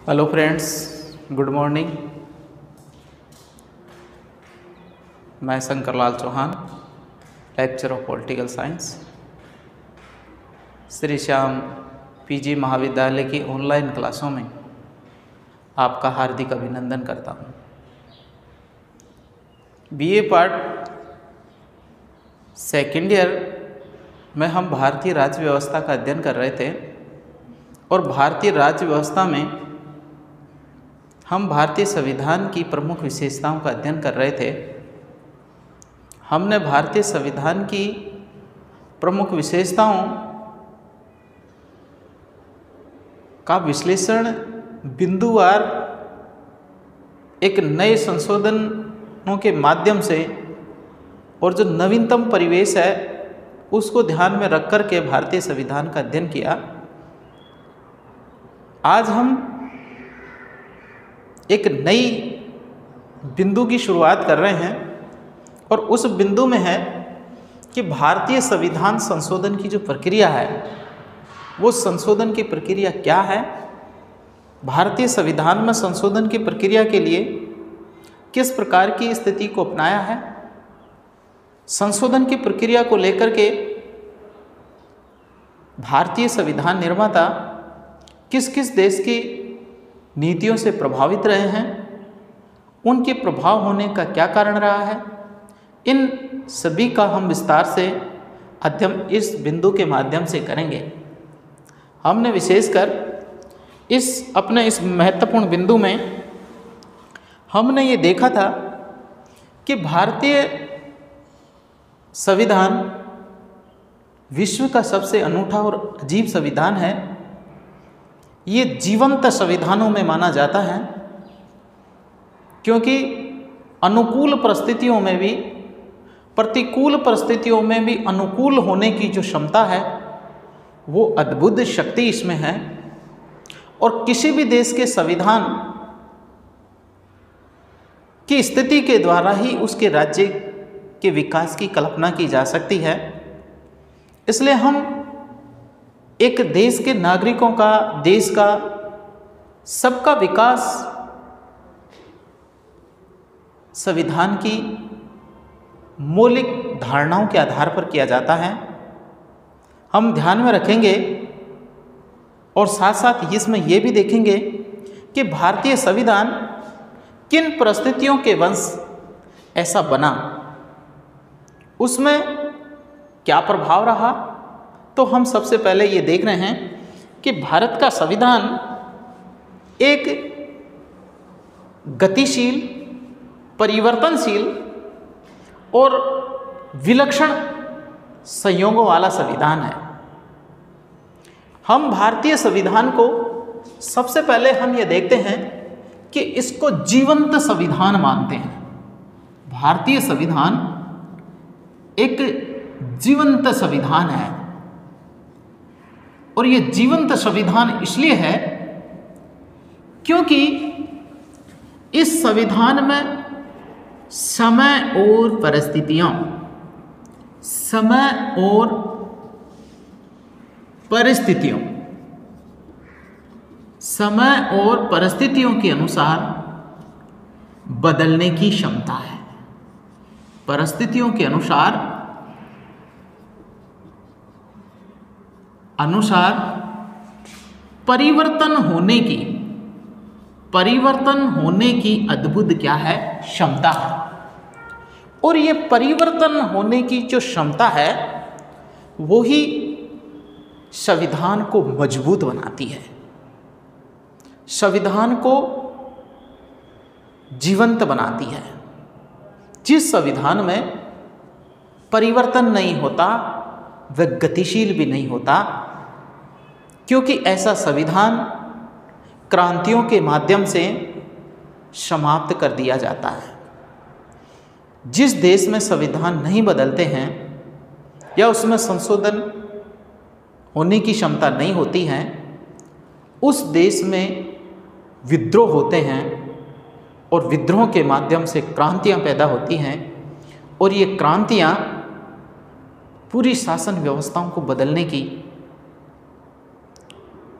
Hello friends, good morning. मैं Shankar Lal Chauhan, lecture of political science, Shri Shyam PG महाविद्यालय की ऑनलाइन क्लासों में आपका हार्दिक अभिनंदन करता हूँ। बीए पार्ट सेकेंड ईयर में हम भारतीय राज्य व्यवस्था का अध्ययन कर रहे थे और भारतीय राज्य व्यवस्था में हम भारतीय संविधान की प्रमुख विशेषताओं का अध्ययन कर रहे थे। हमने भारतीय संविधान की प्रमुख विशेषताओं का विश्लेषण बिंदुवार एक नए संशोधनों के माध्यम से और जो नवीनतम परिवेश है उसको ध्यान में रख कर के भारतीय संविधान का अध्ययन किया। आज हम एक नई बिंदु की शुरुआत कर रहे हैं और उस बिंदु में है कि भारतीय संविधान संशोधन की जो प्रक्रिया है वो संशोधन की प्रक्रिया क्या है, भारतीय संविधान में संशोधन की प्रक्रिया के लिए किस प्रकार की स्थिति को अपनाया है, संशोधन की प्रक्रिया को लेकर के भारतीय संविधान निर्माता किस किस देश की नीतियों से प्रभावित रहे हैं, उनके प्रभाव होने का क्या कारण रहा है, इन सभी का हम विस्तार से अध्ययन इस बिंदु के माध्यम से करेंगे। हमने विशेषकर अपने इस महत्वपूर्ण बिंदु में हमने ये देखा था कि भारतीय संविधान विश्व का सबसे अनूठा और अजीब संविधान है। ये जीवंत संविधानों में माना जाता है क्योंकि अनुकूल परिस्थितियों में भी प्रतिकूल परिस्थितियों में भी अनुकूल होने की जो क्षमता है वो अद्भुत शक्ति इसमें है। और किसी भी देश के संविधान की स्थिति के द्वारा ही उसके राज्य के विकास की कल्पना की जा सकती है। इसलिए हम एक देश के नागरिकों का, देश का, सबका विकास संविधान की मौलिक धारणाओं के आधार पर किया जाता है। हम ध्यान में रखेंगे और साथ साथ इसमें यह भी देखेंगे कि भारतीय संविधान किन परिस्थितियों के वंश ऐसा बना, उसमें क्या प्रभाव रहा। तो हम सबसे पहले ये देख रहे हैं कि भारत का संविधान एक गतिशील, परिवर्तनशील और विलक्षण संयोगों वाला संविधान है। हम भारतीय संविधान को सबसे पहले हम ये देखते हैं कि इसको जीवंत संविधान मानते हैं। भारतीय संविधान एक जीवंत संविधान है और ये जीवंत संविधान इसलिए है क्योंकि इस संविधान में समय और परिस्थितियों के अनुसार बदलने की क्षमता है। परिस्थितियों के अनुसार परिवर्तन होने की अद्भुत क्या है, क्षमता है। और ये परिवर्तन होने की जो क्षमता है वो ही संविधान को मजबूत बनाती है, संविधान को जीवंत बनाती है। जिस संविधान में परिवर्तन नहीं होता वह गतिशील भी नहीं होता, क्योंकि ऐसा संविधान क्रांतियों के माध्यम से समाप्त कर दिया जाता है। जिस देश में संविधान नहीं बदलते हैं या उसमें संशोधन होने की क्षमता नहीं होती है, उस देश में विद्रोह होते हैं और विद्रोह के माध्यम से क्रांतियां पैदा होती हैं और ये क्रांतियां पूरी शासन व्यवस्थाओं को बदलने की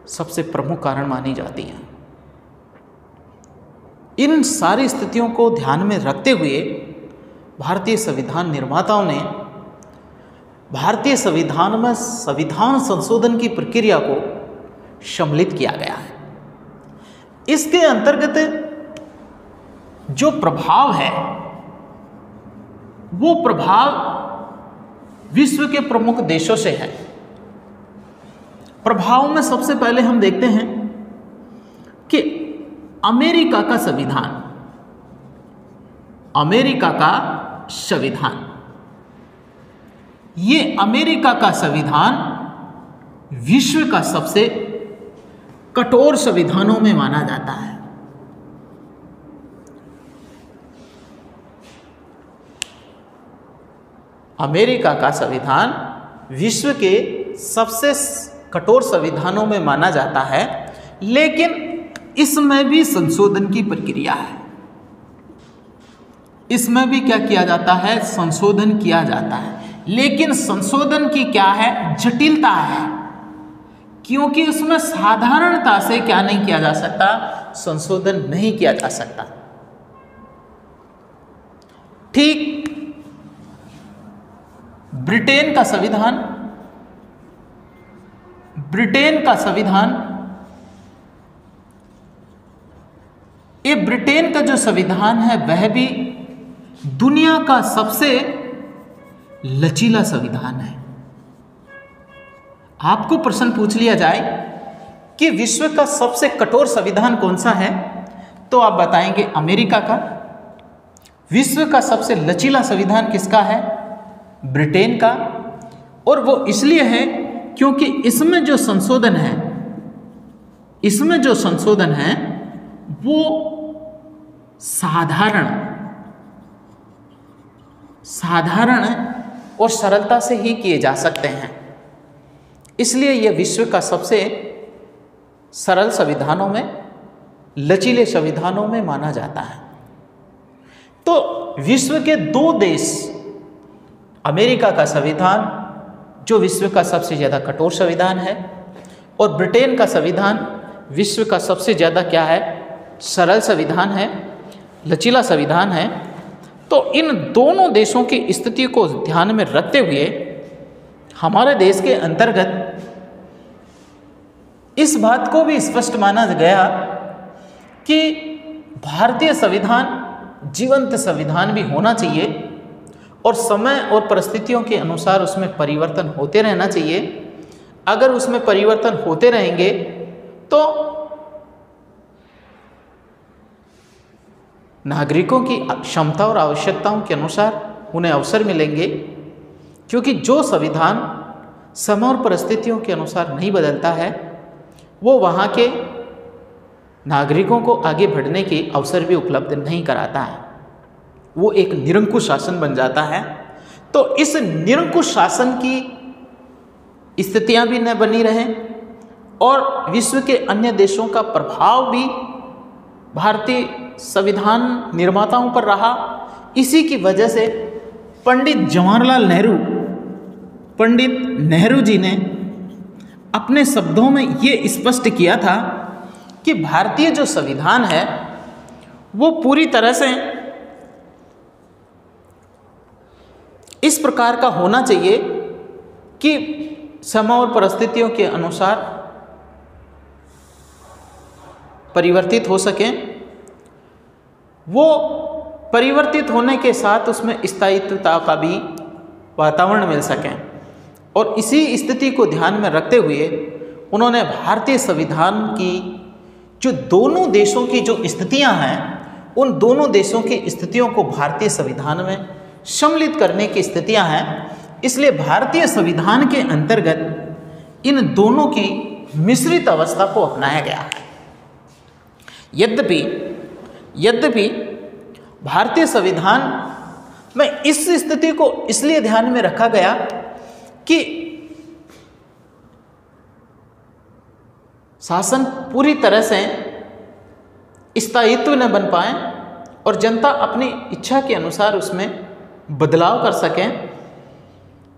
सबसे प्रमुख कारण मानी जाती हैं। इन सारी स्थितियों को ध्यान में रखते हुए भारतीय संविधान निर्माताओं ने भारतीय संविधान में संविधान संशोधन की प्रक्रिया को सम्मिलित किया गया है। इसके अंतर्गत जो प्रभाव है वो प्रभाव विश्व के प्रमुख देशों से है। प्रभाव में सबसे पहले हम देखते हैं कि अमेरिका का संविधान, अमेरिका का संविधान, ये अमेरिका का संविधान विश्व का सबसे कठोर संविधानों में माना जाता है। अमेरिका का संविधान विश्व के सबसे कठोर संविधानों में माना जाता है, लेकिन इसमें भी संशोधन की प्रक्रिया है। इसमें भी क्या किया जाता है? संशोधन किया जाता है। लेकिन संशोधन की क्या है? जटिलता है, क्योंकि उसमें साधारणता से क्या नहीं किया जा सकता? संशोधन नहीं किया जा सकता। ठीक ब्रिटेन का संविधान, ब्रिटेन का संविधान, ये ब्रिटेन का जो संविधान है वह भी दुनिया का सबसे लचीला संविधान है। आपको प्रश्न पूछ लिया जाए कि विश्व का सबसे कठोर संविधान कौन सा है, तो आप बताएंगे अमेरिका का। विश्व का सबसे लचीला संविधान किसका है? ब्रिटेन का। और वो इसलिए है क्योंकि इसमें जो संशोधन है, इसमें जो संशोधन है वो साधारण और सरलता से ही किए जा सकते हैं। इसलिए यह विश्व का सबसे सरल संविधानों में, लचीले संविधानों में माना जाता है। तो विश्व के दो देश, अमेरिका का संविधान जो विश्व का सबसे ज़्यादा कठोर संविधान है, और ब्रिटेन का संविधान विश्व का सबसे ज़्यादा क्या है? सरल संविधान है, लचीला संविधान है। तो इन दोनों देशों की स्थिति को ध्यान में रखते हुए हमारे देश के अंतर्गत इस बात को भी स्पष्ट माना गया कि भारतीय संविधान जीवंत संविधान भी होना चाहिए और समय और परिस्थितियों के अनुसार उसमें परिवर्तन होते रहना चाहिए। अगर उसमें परिवर्तन होते रहेंगे तो नागरिकों की क्षमता और आवश्यकताओं के अनुसार उन्हें अवसर मिलेंगे, क्योंकि जो संविधान समय और परिस्थितियों के अनुसार नहीं बदलता है वो वहाँ के नागरिकों को आगे बढ़ने की अवसर भी उपलब्ध नहीं कराता है। वो एक निरंकुश शासन बन जाता है। तो इस निरंकुश शासन की स्थितियां भी न बनी रहें और विश्व के अन्य देशों का प्रभाव भी भारतीय संविधान निर्माताओं पर रहा। इसी की वजह से पंडित जवाहरलाल नेहरू जी ने अपने शब्दों में ये स्पष्ट किया था कि भारतीय जो संविधान है वो पूरी तरह से इस प्रकार का होना चाहिए कि समय और परिस्थितियों के अनुसार परिवर्तित हो सकें। वो परिवर्तित होने के साथ उसमें स्थायित्वता का भी वातावरण मिल सकें। और इसी स्थिति को ध्यान में रखते हुए उन्होंने भारतीय संविधान की जो दोनों देशों की जो स्थितियां हैं, उन दोनों देशों की स्थितियों को भारतीय संविधान में सम्मिलित करने की स्थितियां हैं। इसलिए भारतीय संविधान के अंतर्गत इन दोनों की मिश्रित अवस्था को अपनाया गया है। यद्यपि भारतीय संविधान में इस स्थिति को इसलिए ध्यान में रखा गया कि शासन पूरी तरह से स्थायित्व न बन पाए और जनता अपनी इच्छा के अनुसार उसमें बदलाव कर सकें।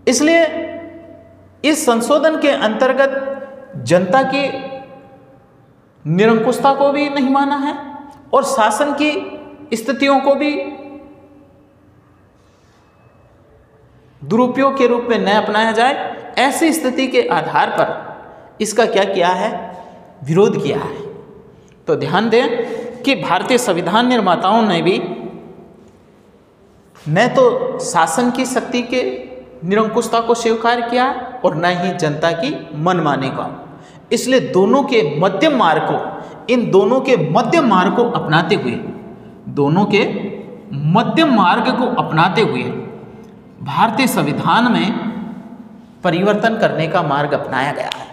इसलिए इस संशोधन के अंतर्गत जनता की निरंकुशता को भी नहीं माना है और शासन की स्थितियों को भी दुरुपयोग के रूप में न अपनाया जाए, ऐसी स्थिति के आधार पर इसका क्या किया है, विरोध किया है। तो ध्यान दें कि भारतीय संविधान निर्माताओं ने भी न तो शासन की शक्ति के निरंकुशता को स्वीकार किया और न ही जनता की मनमानी का। इसलिए दोनों के मध्यम मार्ग को, इन दोनों के मध्यम मार्ग को अपनाते हुए, दोनों के मध्यम मार्ग को अपनाते हुए भारतीय संविधान में परिवर्तन करने का मार्ग अपनाया गया है।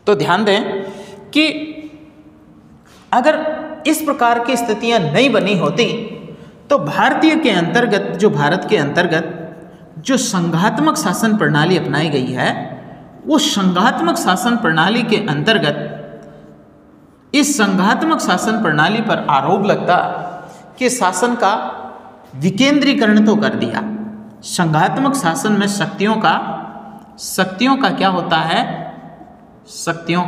तो ध्यान दें कि अगर इस प्रकार की स्थितियां नहीं बनी होती तो भारत के अंतर्गत जो संघात्मक शासन प्रणाली अपनाई गई है, वो संघात्मक शासन प्रणाली के अंतर्गत इस संघात्मक शासन प्रणाली पर आरोप लगता कि शासन का विकेंद्रीकरण तो कर दिया। संघात्मक शासन में शक्तियों का क्या होता है, शक्तियों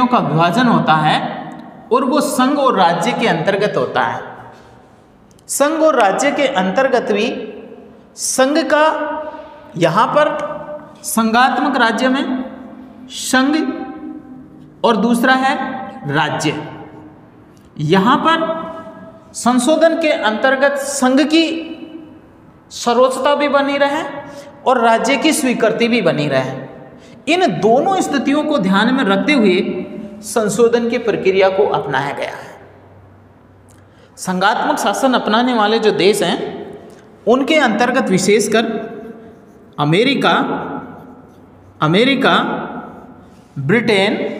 का विभाजन होता है और वो संघ और राज्य के अंतर्गत होता है। संघ और राज्य के अंतर्गत भी संघ का यहाँ पर संघात्मक राज्य में संघ और दूसरा है राज्य। यहाँ पर संशोधन के अंतर्गत संघ की सर्वोच्चता भी बनी रहे और राज्य की स्वीकृति भी बनी रहे। इन दोनों स्थितियों को ध्यान में रखते हुए संशोधन की प्रक्रिया को अपनाया गया है। संघात्मक शासन अपनाने वाले जो देश हैं उनके अंतर्गत विशेषकर अमेरिका, ब्रिटेन,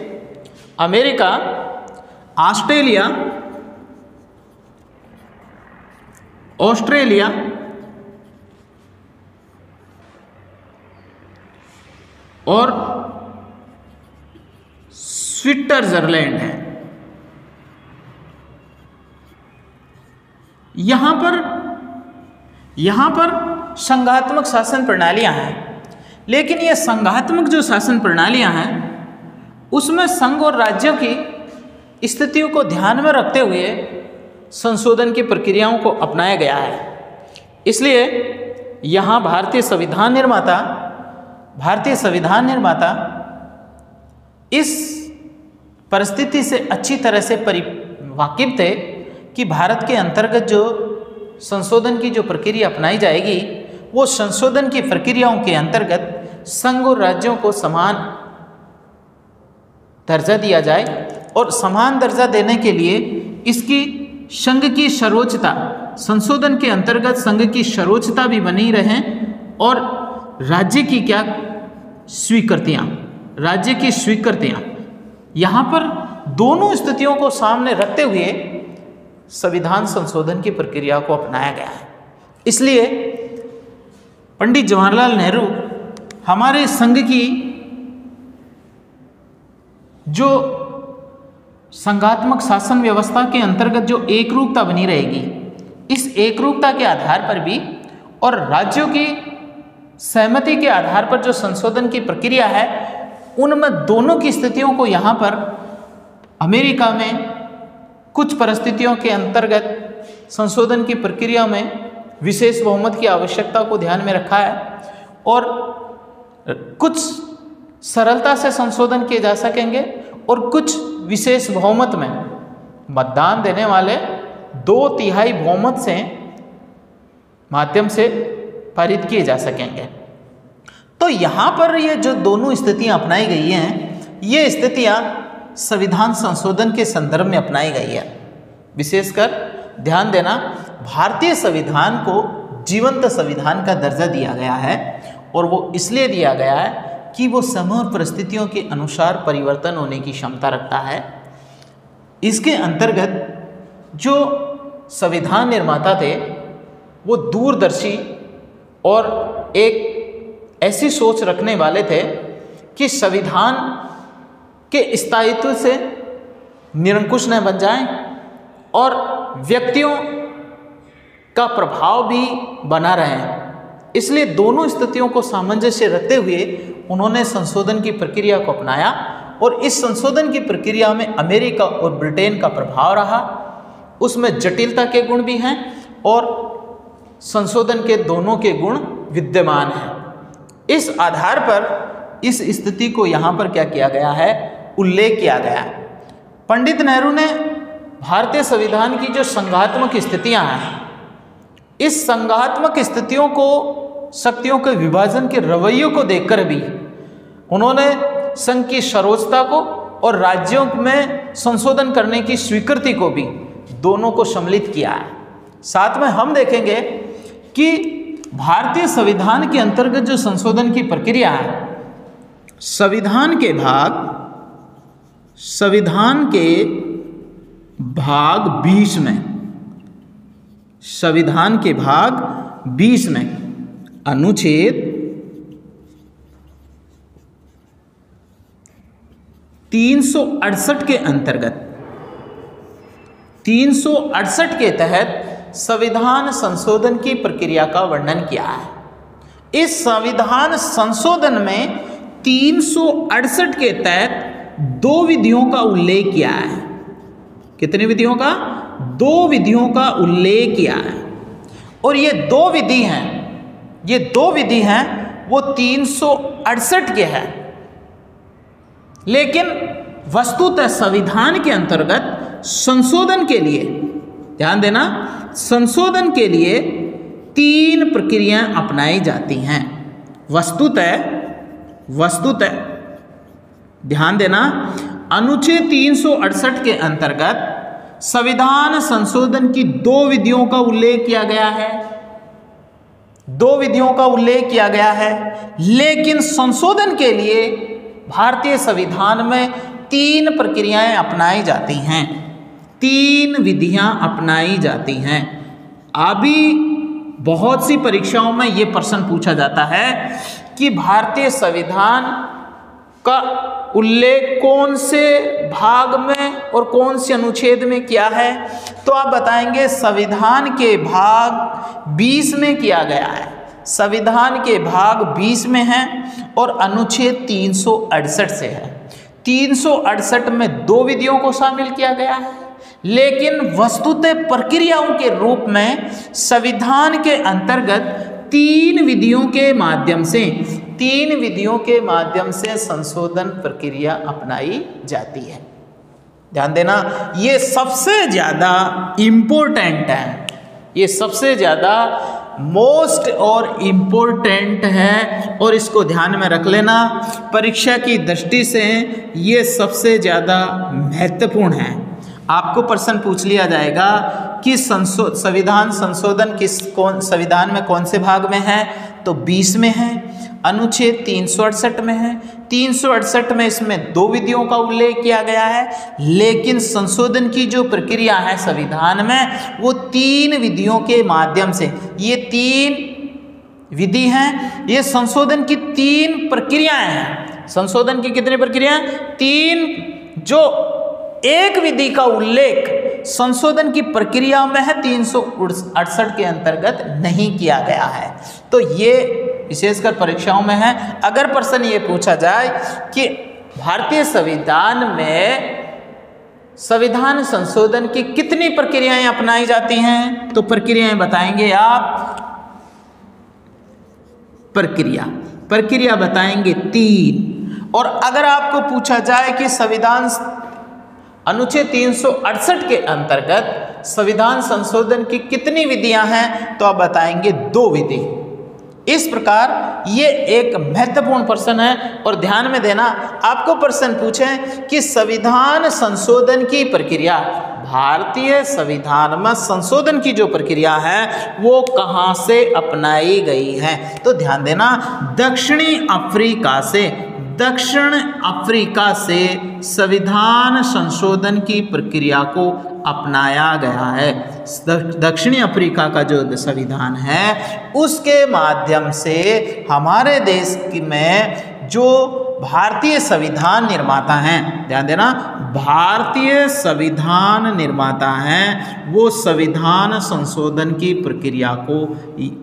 ऑस्ट्रेलिया और स्विट्जरलैंड है। यहाँ पर संघात्मक शासन प्रणालियां हैं, लेकिन ये संघात्मक जो शासन प्रणालियां हैं उसमें संघ और राज्यों की स्थितियों को ध्यान में रखते हुए संशोधन की प्रक्रियाओं को अपनाया गया है। इसलिए यहाँ भारतीय संविधान निर्माता इस परिस्थिति से अच्छी तरह से वाकिफ थे कि भारत के अंतर्गत जो संशोधन की जो प्रक्रिया अपनाई जाएगी, वो संशोधन की प्रक्रियाओं के अंतर्गत संघ और राज्यों को समान दर्जा दिया जाए और समान दर्जा देने के लिए इसकी संघ की सर्वोच्चता, संशोधन के अंतर्गत संघ की सर्वोच्चता भी बनी रहे और राज्य की स्वीकृतियां, यहाँ पर दोनों स्थितियों को सामने रखते हुए संविधान संशोधन की प्रक्रिया को अपनाया गया है। इसलिए पंडित जवाहरलाल नेहरू हमारे संघ की जो संघात्मक शासन व्यवस्था के अंतर्गत जो एकरूपता बनी रहेगी, इस एकरूपता के आधार पर भी और राज्यों की सहमति के आधार पर जो संशोधन की प्रक्रिया है, उनमें दोनों की स्थितियों को यहाँ पर अमेरिका में कुछ परिस्थितियों के अंतर्गत संशोधन की प्रक्रिया में विशेष बहुमत की आवश्यकता को ध्यान में रखा है और कुछ सरलता से संशोधन किए जा सकेंगे और कुछ विशेष बहुमत में मतदान देने वाले 2/3 बहुमत से माध्यम से पारित किए जा सकेंगे। तो यहाँ पर ये जो दोनों स्थितियाँ अपनाई गई हैं, ये स्थितियाँ संविधान संशोधन के संदर्भ में अपनाई गई है। विशेषकर ध्यान देना, भारतीय संविधान को जीवंत संविधान का दर्जा दिया गया है और वो इसलिए दिया गया है कि वो समय और परिस्थितियों के अनुसार परिवर्तन होने की क्षमता रखता है। इसके अंतर्गत जो संविधान निर्माता थे वो दूरदर्शी और एक ऐसी सोच रखने वाले थे कि संविधान के स्थायित्व से निरंकुश न बन जाएं और व्यक्तियों का प्रभाव भी बना रहे। इसलिए दोनों स्थितियों को सामंजस्य रखते हुए उन्होंने संशोधन की प्रक्रिया को अपनाया और इस संशोधन की प्रक्रिया में अमेरिका और ब्रिटेन का प्रभाव रहा। उसमें जटिलता के गुण भी हैं और संशोधन के दोनों के गुण विद्यमान हैं। इस आधार पर इस स्थिति को यहाँ पर क्या किया गया है, उल्लेख किया गया है। पंडित नेहरू ने भारतीय संविधान की जो संघात्मक स्थितियाँ हैं, इस संघात्मक स्थितियों को, शक्तियों के विभाजन के रवैयों को देखकर भी उन्होंने संघ की सर्वोच्चता को और राज्यों में संशोधन करने की स्वीकृति को भी, दोनों को सम्मिलित किया है। साथ में हम देखेंगे कि भारतीय संविधान के अंतर्गत जो संशोधन की प्रक्रिया है, संविधान के भाग 20 में, संविधान के भाग 20 में अनुच्छेद 368 के अंतर्गत 368 के तहत संविधान संशोधन की प्रक्रिया का वर्णन किया है। इस संविधान संशोधन में 368 के तहत 2 विधियों का उल्लेख किया है। कितनी विधियों का? 2 विधियों का उल्लेख किया है। और ये 2 विधि हैं, ये 2 विधि हैं वो 368 के हैं, लेकिन वस्तुतः संविधान के अंतर्गत संशोधन के लिए, ध्यान देना, संशोधन के लिए 3 प्रक्रियाएं अपनाई जाती हैं। वस्तुतः ध्यान देना, अनुच्छेद 368 के अंतर्गत संविधान संशोधन की 2 विधियों का उल्लेख किया गया है, 2 विधियों का उल्लेख किया गया है। लेकिन संशोधन के लिए भारतीय संविधान में 3 प्रक्रियाएं अपनाई जाती हैं, 3 विधियां अपनाई जाती हैं। अभी बहुत सी परीक्षाओं में ये प्रश्न पूछा जाता है कि भारतीय संविधान का उल्लेख कौन से भाग में और कौन से अनुच्छेद में किया है, तो आप बताएंगे संविधान के भाग 20 में किया गया है। संविधान के भाग 20 में है और अनुच्छेद 368 से है। 368 में 2 विधियों को शामिल किया गया है, लेकिन वस्तुतः प्रक्रियाओं के रूप में संविधान के अंतर्गत 3 विधियों के माध्यम से संशोधन प्रक्रिया अपनाई जाती है। ध्यान देना, ये सबसे ज़्यादा इम्पोर्टेंट है, ये सबसे ज़्यादा मोस्ट और इम्पोर्टेंट है, और इसको ध्यान में रख लेना। परीक्षा की दृष्टि से ये सबसे ज़्यादा महत्वपूर्ण है। आपको प्रश्न पूछ लिया जाएगा कि संविधान संशोधन संविधान में कौन से भाग में है, तो 20 में है, अनुच्छेद 368 में है। 368 में इसमें 2 विधियों का उल्लेख किया गया है, लेकिन संशोधन की जो प्रक्रिया है संविधान में वो 3 विधियों के माध्यम से, ये 3 विधि हैं, ये संशोधन की 3 प्रक्रियाएं हैं। संशोधन की कितनी प्रक्रियाएं? 3। जो एक विधि का उल्लेख संशोधन की प्रक्रिया में है 368 के अंतर्गत नहीं किया गया है। तो ये विशेषकर परीक्षाओं में है। अगर प्रश्न ये पूछा जाए कि भारतीय संविधान में संविधान संशोधन की कितनी प्रक्रियाएं अपनाई जाती हैं, तो प्रक्रियाएं बताएंगे आप। प्रक्रिया बताएंगे 3। और अगर आपको पूछा जाए कि संविधान अनुच्छेद 368 के अंतर्गत संविधान संशोधन की कितनी विधियां हैं, तो आप बताएंगे 2 विधि। इस प्रकार ये एक महत्वपूर्ण प्रश्न है। और ध्यान में देना, आपको प्रश्न पूछें कि संविधान संशोधन की प्रक्रिया, भारतीय संविधान में संशोधन की जो प्रक्रिया है वो कहाँ से अपनाई गई है, तो ध्यान देना, दक्षिण अफ्रीका से संविधान संशोधन की प्रक्रिया को अपनाया गया है। दक्षिणी अफ्रीका का जो संविधान है उसके माध्यम से हमारे देश में जो भारतीय संविधान निर्माता हैं, ध्यान देना, भारतीय संविधान निर्माता हैं, वो संविधान संशोधन की प्रक्रिया को,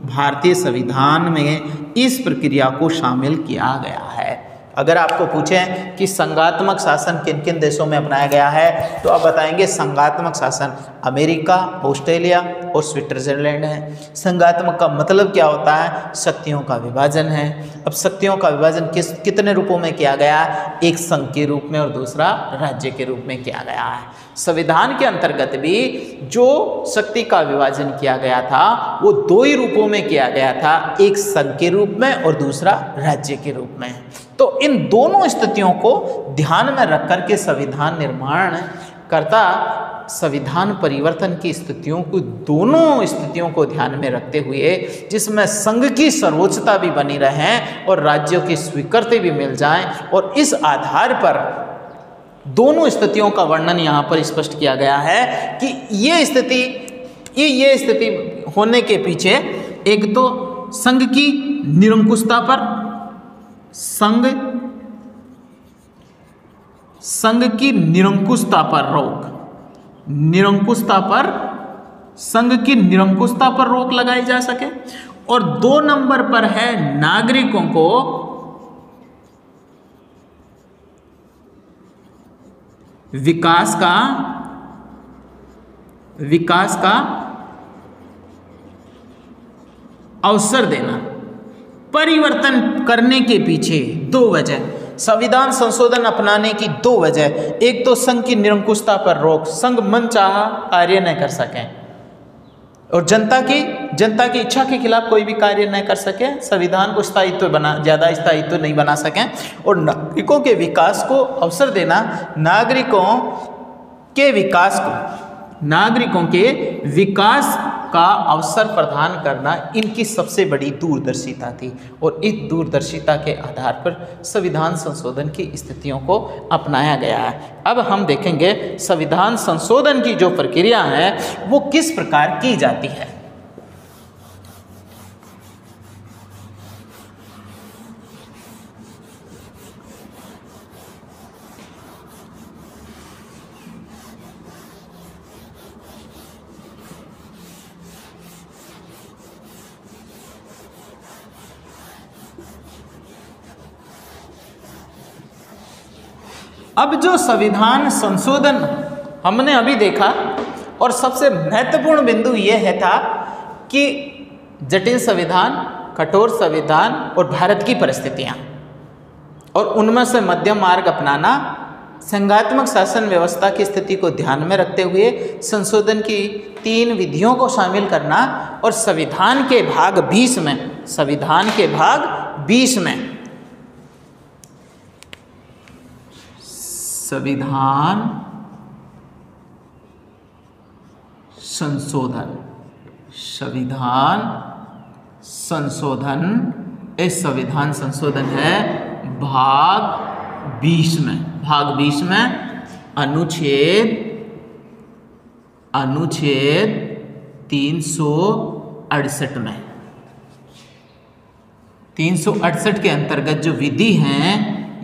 भारतीय संविधान में इस प्रक्रिया को शामिल किया गया है। अगर आपको पूछें कि संघात्मक शासन किन किन देशों में अपनाया गया है, तो आप बताएंगे संघात्मक शासन अमेरिका, ऑस्ट्रेलिया और स्विट्जरलैंड है। संघात्मक का मतलब क्या होता है? शक्तियों का विभाजन है। अब शक्तियों का विभाजन कितने रूपों में किया गया? एक संघ के रूप में और दूसरा राज्य के रूप में किया गया है। संविधान के अंतर्गत भी जो शक्ति का विभाजन किया गया था वो दो ही रूपों में किया गया था, एक संघ के रूप में और दूसरा राज्य के रूप में। तो इन दोनों स्थितियों को ध्यान में रख कर के संविधान निर्माण करता संविधान परिवर्तन की स्थितियों को, दोनों स्थितियों को ध्यान में रखते हुए, जिसमें संघ की सर्वोच्चता भी बनी रहे और राज्यों की स्वीकृति भी मिल जाए, और इस आधार पर दोनों स्थितियों का वर्णन यहाँ पर स्पष्ट किया गया है कि ये स्थिति होने के पीछे एक तो संघ की निरंकुशता पर, संघ की निरंकुशता पर रोक, संघ की निरंकुशता पर रोक लगाई जा सके, और 2 नंबर पर है नागरिकों को विकास का अवसर देना। परिवर्तन करने के पीछे 2 वजह, संविधान संशोधन अपनाने की 2 वजह, एक तो संघ की निरंकुशता पर रोक, संघ मनचाहा कार्य न कर सकें, और जनता की इच्छा के खिलाफ कोई भी कार्य न कर सके, संविधान को ज़्यादा स्थायित्व नहीं बना सकें, और नागरिकों के विकास को अवसर देना, नागरिकों के विकास का अवसर प्रदान करना इनकी सबसे बड़ी दूरदर्शिता थी। और इस दूरदर्शिता के आधार पर संविधान संशोधन की स्थितियों को अपनाया गया है। अब हम देखेंगे संविधान संशोधन की जो प्रक्रिया है वो किस प्रकार की जाती है। अब जो संविधान संशोधन हमने अभी देखा, और सबसे महत्वपूर्ण बिंदु यह था कि जटिल संविधान, कठोर संविधान और भारत की परिस्थितियां, और उनमें से मध्यम मार्ग अपनाना, संघात्मक शासन व्यवस्था की स्थिति को ध्यान में रखते हुए संशोधन की 3 विधियों को शामिल करना, और संविधान के भाग 20 में संविधान संशोधन इस संविधान संशोधन है भाग 20 में अनुच्छेद 368 में 368 के अंतर्गत जो विधि हैं,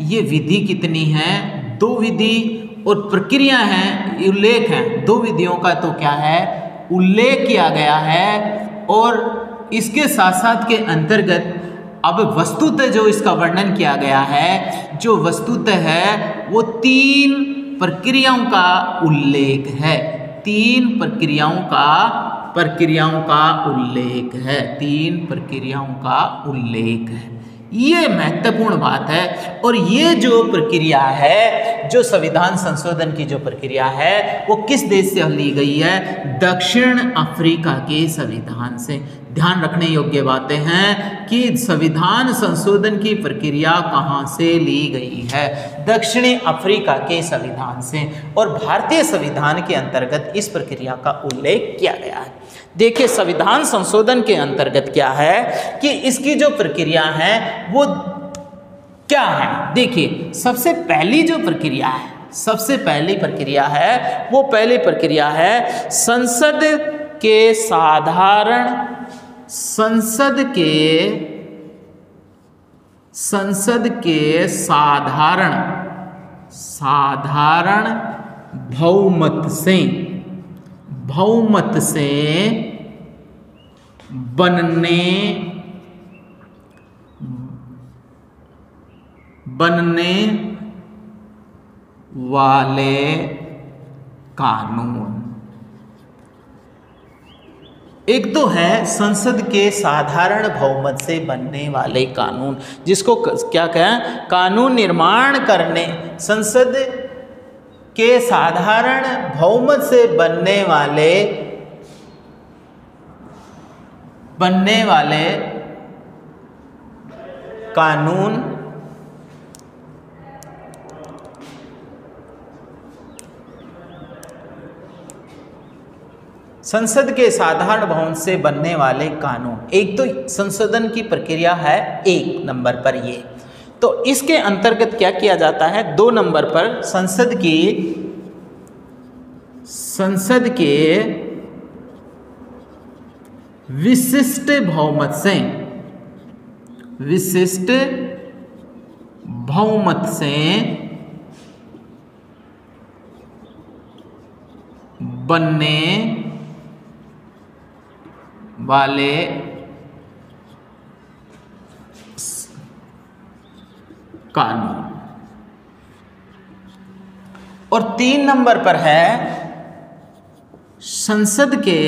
ये विधि कितनी है? 2 विधि और प्रक्रिया हैं, उल्लेख हैं। 2 विधियों का तो क्या है? उल्लेख किया गया है, और इसके साथ साथ के अंतर्गत अब वस्तुतः जो इसका वर्णन किया गया है, जो वस्तुतः है वो 3 प्रक्रियाओं का उल्लेख है। 3 प्रक्रियाओं का उल्लेख है। ये महत्वपूर्ण बात है। और ये जो प्रक्रिया है, जो संविधान संशोधन की जो प्रक्रिया है, वो किस देश से ली गई है? दक्षिण अफ्रीका के संविधान से। ध्यान रखने योग्य बातें हैं कि संविधान संशोधन की प्रक्रिया कहाँ से ली गई है? दक्षिणी अफ्रीका के संविधान से। और भारतीय संविधान के अंतर्गत इस प्रक्रिया का उल्लेख किया गया है। देखिए संविधान संशोधन के अंतर्गत क्या है कि इसकी जो प्रक्रिया है वो क्या है। देखिए सबसे पहली प्रक्रिया है वो पहली प्रक्रिया है संसद के साधारण बहुमत से बनने वाले कानून। एक तो है संसद के साधारण बहुमत से बनने वाले कानून, जिसको क्या कहें, कानून निर्माण करने, संसद के साधारण बहुमत से बनने वाले कानून संसद के साधारण बहुमत से बनने वाले कानून। एक तो संशोधन की प्रक्रिया है 1 नंबर पर ये, तो इसके अंतर्गत क्या किया जाता है, 2 नंबर पर संसद के विशिष्ट बहुमत से बनने वाले कानून। और 3 नंबर पर है संसद के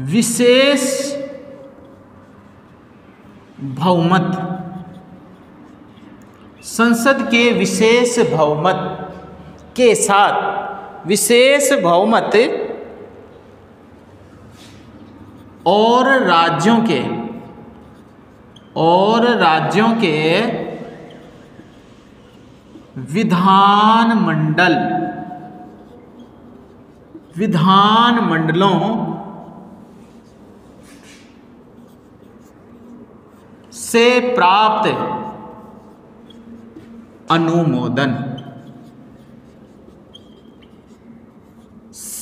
विशेष बहुमत, संसद के विशेष बहुमत के साथ विशेष बहुमत और राज्यों के विधानमंडलों से प्राप्त अनुमोदन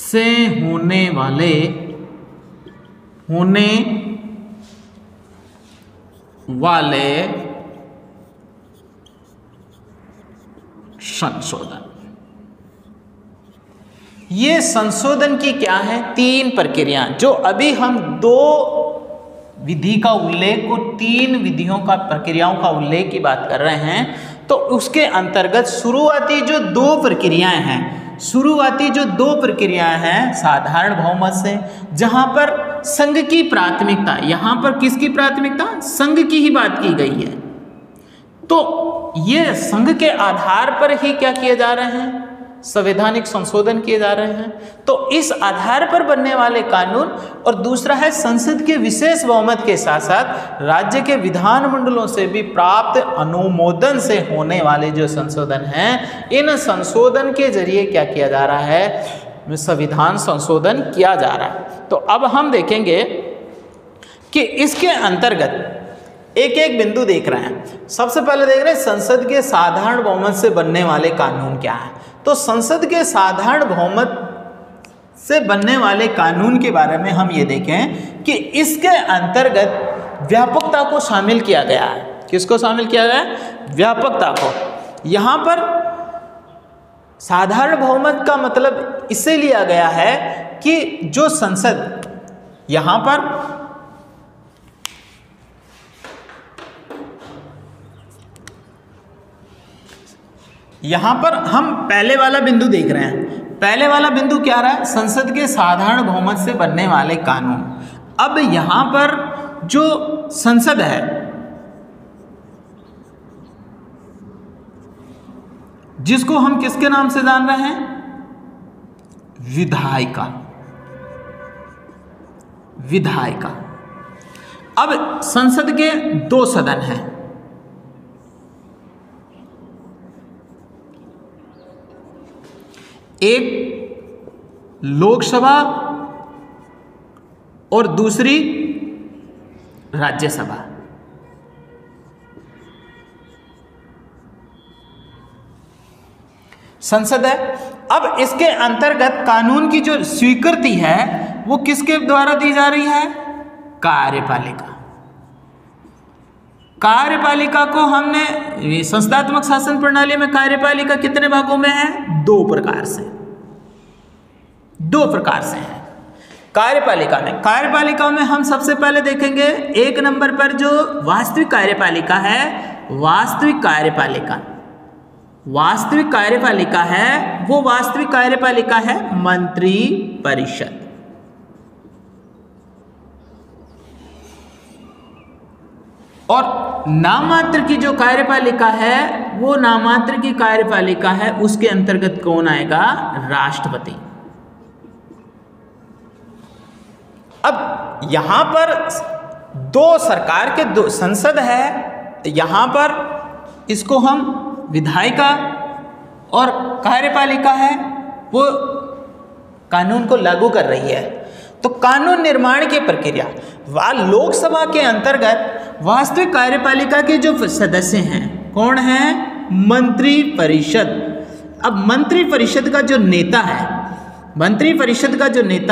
से होने वाले संशोधन। ये संशोधन की क्या है, 3 प्रक्रिया, जो अभी हम 2 विधि का उल्लेख और 3 विधियों का प्रक्रियाओं का उल्लेख की बात कर रहे हैं। तो उसके अंतर्गत शुरुआती जो 2 प्रक्रियाएं हैं साधारण बहुमत से, जहां पर संघ की प्राथमिकता, यहां पर किसकी प्राथमिकता, संघ की ही बात की गई है। तो ये संघ के आधार पर ही क्या किए जा रहे हैं, संवैधानिक संशोधन किए जा रहे हैं। तो इस आधार पर बनने वाले कानून, और दूसरा है संसद के विशेष बहुमत के साथ साथ राज्य के विधानमंडलों से भी प्राप्त अनुमोदन से होने वाले जो संशोधन हैं, इन संशोधन के जरिए क्या किया जा रहा है, संविधान संशोधन किया जा रहा है। तो अब हम देखेंगे कि इसके अंतर्गत एक एक बिंदु देख रहे हैं। सबसे पहले देख रहे हैं संसद के साधारण बहुमत से बनने वाले कानून क्या है। तो संसद के साधारण बहुमत से बनने वाले कानून के बारे में हम ये देखें कि इसके अंतर्गत व्यापकता को शामिल किया गया है। किसको शामिल किया गया है, व्यापकता को। यहाँ पर साधारण बहुमत का मतलब इससे लिया गया है कि जो संसद, यहाँ पर हम पहले वाला बिंदु देख रहे हैं। पहले वाला बिंदु क्या रहा है, संसद के साधारण बहुमत से बनने वाले कानून। अब यहां पर जो संसद है, जिसको हम किसके नाम से जान रहे हैं, विधायिका। अब संसद के 2 सदन हैं, एक लोकसभा और दूसरी राज्यसभा। संसद है। अब इसके अंतर्गत कानून की जो स्वीकृति है वो किसके द्वारा दी जा रही है, कार्यपालिका। कार्यपालिका को हमने संस्थात्मक शासन प्रणाली में कार्यपालिका कितने भागों में है, 2 प्रकार से है। कार्यपालिका में हम सबसे पहले देखेंगे 1 नंबर पर जो वास्तविक कार्यपालिका है, वास्तविक कार्यपालिका है वो वास्तविक कार्यपालिका है मंत्री परिषद। और नाममात्र की जो कार्यपालिका है वो नाममात्र की कार्यपालिका है, उसके अंतर्गत कौन आएगा? राष्ट्रपति। अब यहां पर दो सरकार के दो संसद है, यहां पर इसको हम विधायिका और कार्यपालिका है वो कानून को लागू कर रही है। तो कानून निर्माण की प्रक्रिया लोकसभा के अंतर्गत वास्तविक कार्यपालिका के जो सदस्य हैं कौन है? मंत्री परिषद। अब मंत्री परिषद का जो नेता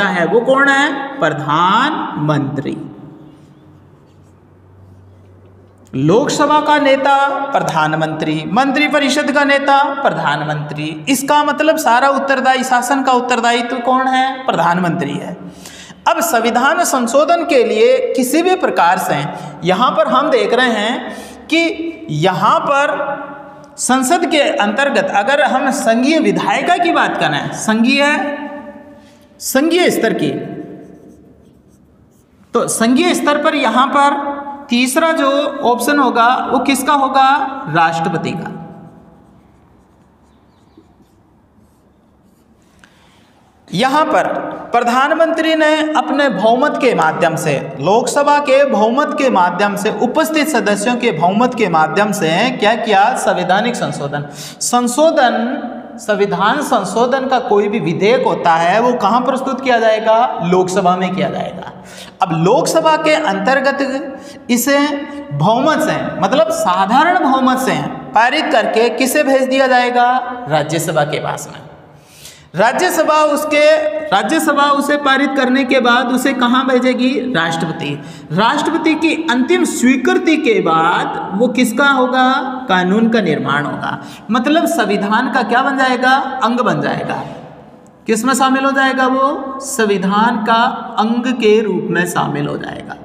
है वो कौन है? प्रधानमंत्री। लोकसभा का नेता प्रधानमंत्री, मंत्री परिषद का नेता प्रधानमंत्री। इसका मतलब सारा उत्तरदायी, शासन का उत्तरदायित्व कौन है? प्रधानमंत्री है। अब संविधान संशोधन के लिए किसी भी प्रकार से यहाँ पर हम देख रहे हैं कि यहाँ पर संसद के अंतर्गत अगर हम संघीय विधायिका की बात करें, संघीय स्तर की, तो संघीय स्तर पर यहाँ पर तीसरा जो ऑप्शन होगा वो किसका होगा? राष्ट्रपति का। यहां पर प्रधानमंत्री ने अपने बहुमत के माध्यम से, लोकसभा के बहुमत के माध्यम से, उपस्थित सदस्यों के बहुमत के माध्यम से क्या किया? संवैधानिक संविधान संशोधन का कोई भी विधेयक होता है वो कहां प्रस्तुत किया जाएगा? लोकसभा में किया जाएगा। अब लोकसभा के अंतर्गत इसे बहुमत से, मतलब साधारण बहुमत से पारित करके किसे भेज दिया जाएगा? राज्यसभा के पास में। राज्यसभा उसे पारित करने के बाद उसे कहां भेजेगी? राष्ट्रपति की अंतिम स्वीकृति के बाद वो किसका होगा? कानून का निर्माण होगा। मतलब संविधान का क्या बन जाएगा? अंग बन जाएगा। किस में शामिल हो जाएगा? वो संविधान का अंग के रूप में शामिल हो जाएगा,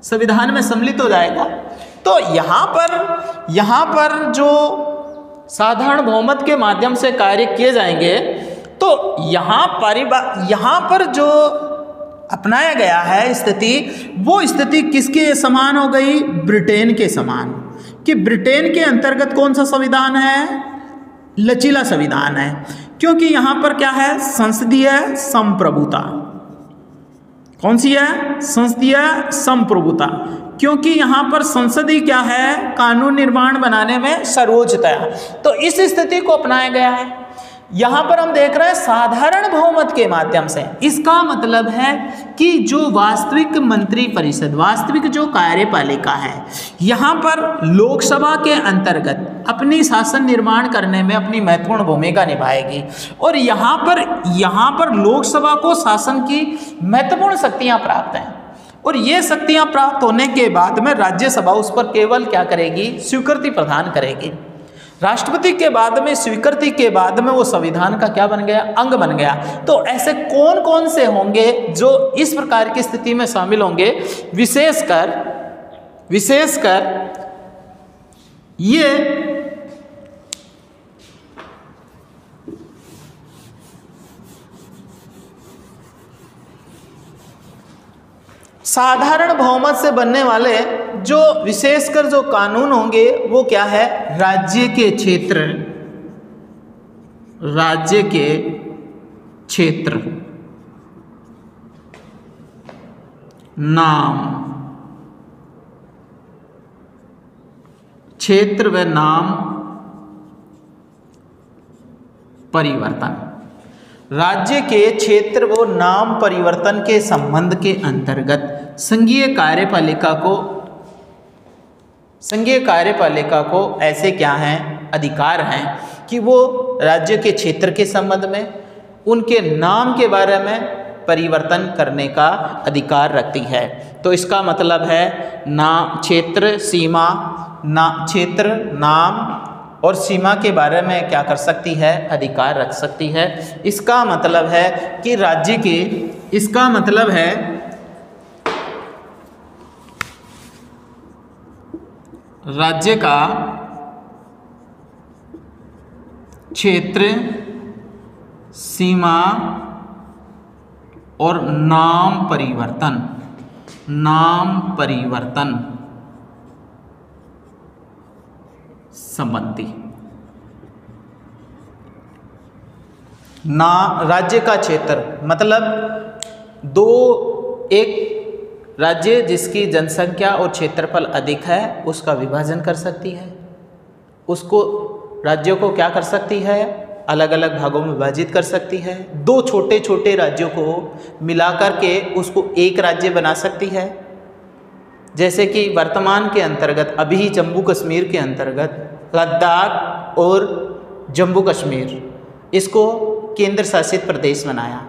संविधान में सम्मिलित हो जाएगा। तो यहाँ पर जो साधारण बहुमत के माध्यम से कार्य किए जाएंगे, तो यहाँ पर जो अपनाया गया है स्थिति, वो स्थिति किसके समान हो गई? ब्रिटेन के समान। कि ब्रिटेन के अंतर्गत कौन सा संविधान है? लचीला संविधान है, क्योंकि यहाँ पर क्या है? संसदीय संप्रभुता। कौन सी है? संसदीय संप्रभुता। क्योंकि यहाँ पर संसदीय क्या है? कानून निर्माण बनाने में सर्वोच्चता है। तो इस स्थिति को अपनाया गया है। यहाँ पर हम देख रहे हैं साधारण बहुमत के माध्यम से। इसका मतलब है कि जो वास्तविक मंत्री परिषद, वास्तविक जो कार्यपालिका है, यहाँ पर लोकसभा के अंतर्गत अपनी शासन निर्माण करने में अपनी महत्वपूर्ण भूमिका निभाएगी। और यहाँ पर लोकसभा को शासन की महत्वपूर्ण शक्तियाँ प्राप्त हैं। और ये शक्तियाँ प्राप्त होने के बाद में राज्यसभा उस पर केवल क्या करेगी? स्वीकृति प्रदान करेगी। राष्ट्रपति के बाद में, स्वीकृति के बाद में वो संविधान का क्या बन गया? अंग बन गया। तो ऐसे कौन कौन से होंगे जो इस प्रकार की स्थिति में शामिल होंगे? विशेषकर ये साधारण बहुमत से बनने वाले जो विशेषकर जो कानून होंगे वो क्या है? राज्य के क्षेत्र, नाम, क्षेत्र व नाम परिवर्तन। राज्य के क्षेत्र व नाम परिवर्तन के संबंध के अंतर्गत संघीय कार्यपालिका को ऐसे क्या हैं? अधिकार हैं कि वो राज्य के क्षेत्र के संबंध में, उनके नाम के बारे में परिवर्तन करने का अधिकार रखती है। तो इसका मतलब है क्षेत्र, नाम और सीमा के बारे में क्या कर सकती है? अधिकार रख सकती है। इसका मतलब है कि राज्य के इसका मतलब है राज्य का क्षेत्र, सीमा और नाम परिवर्तन संबंधी। राज्य का क्षेत्र मतलब एक राज्य जिसकी जनसंख्या और क्षेत्रफल अधिक है उसका विभाजन कर सकती है, उसको राज्यों को क्या कर सकती है, अलग अलग भागों में विभाजित कर सकती है। दो छोटे छोटे राज्यों को मिलाकर के उसको एक राज्य बना सकती है। जैसे कि वर्तमान के अंतर्गत अभी जम्मू कश्मीर के अंतर्गत लद्दाख और जम्मू कश्मीर, इसको केंद्र शासित प्रदेश बनाया।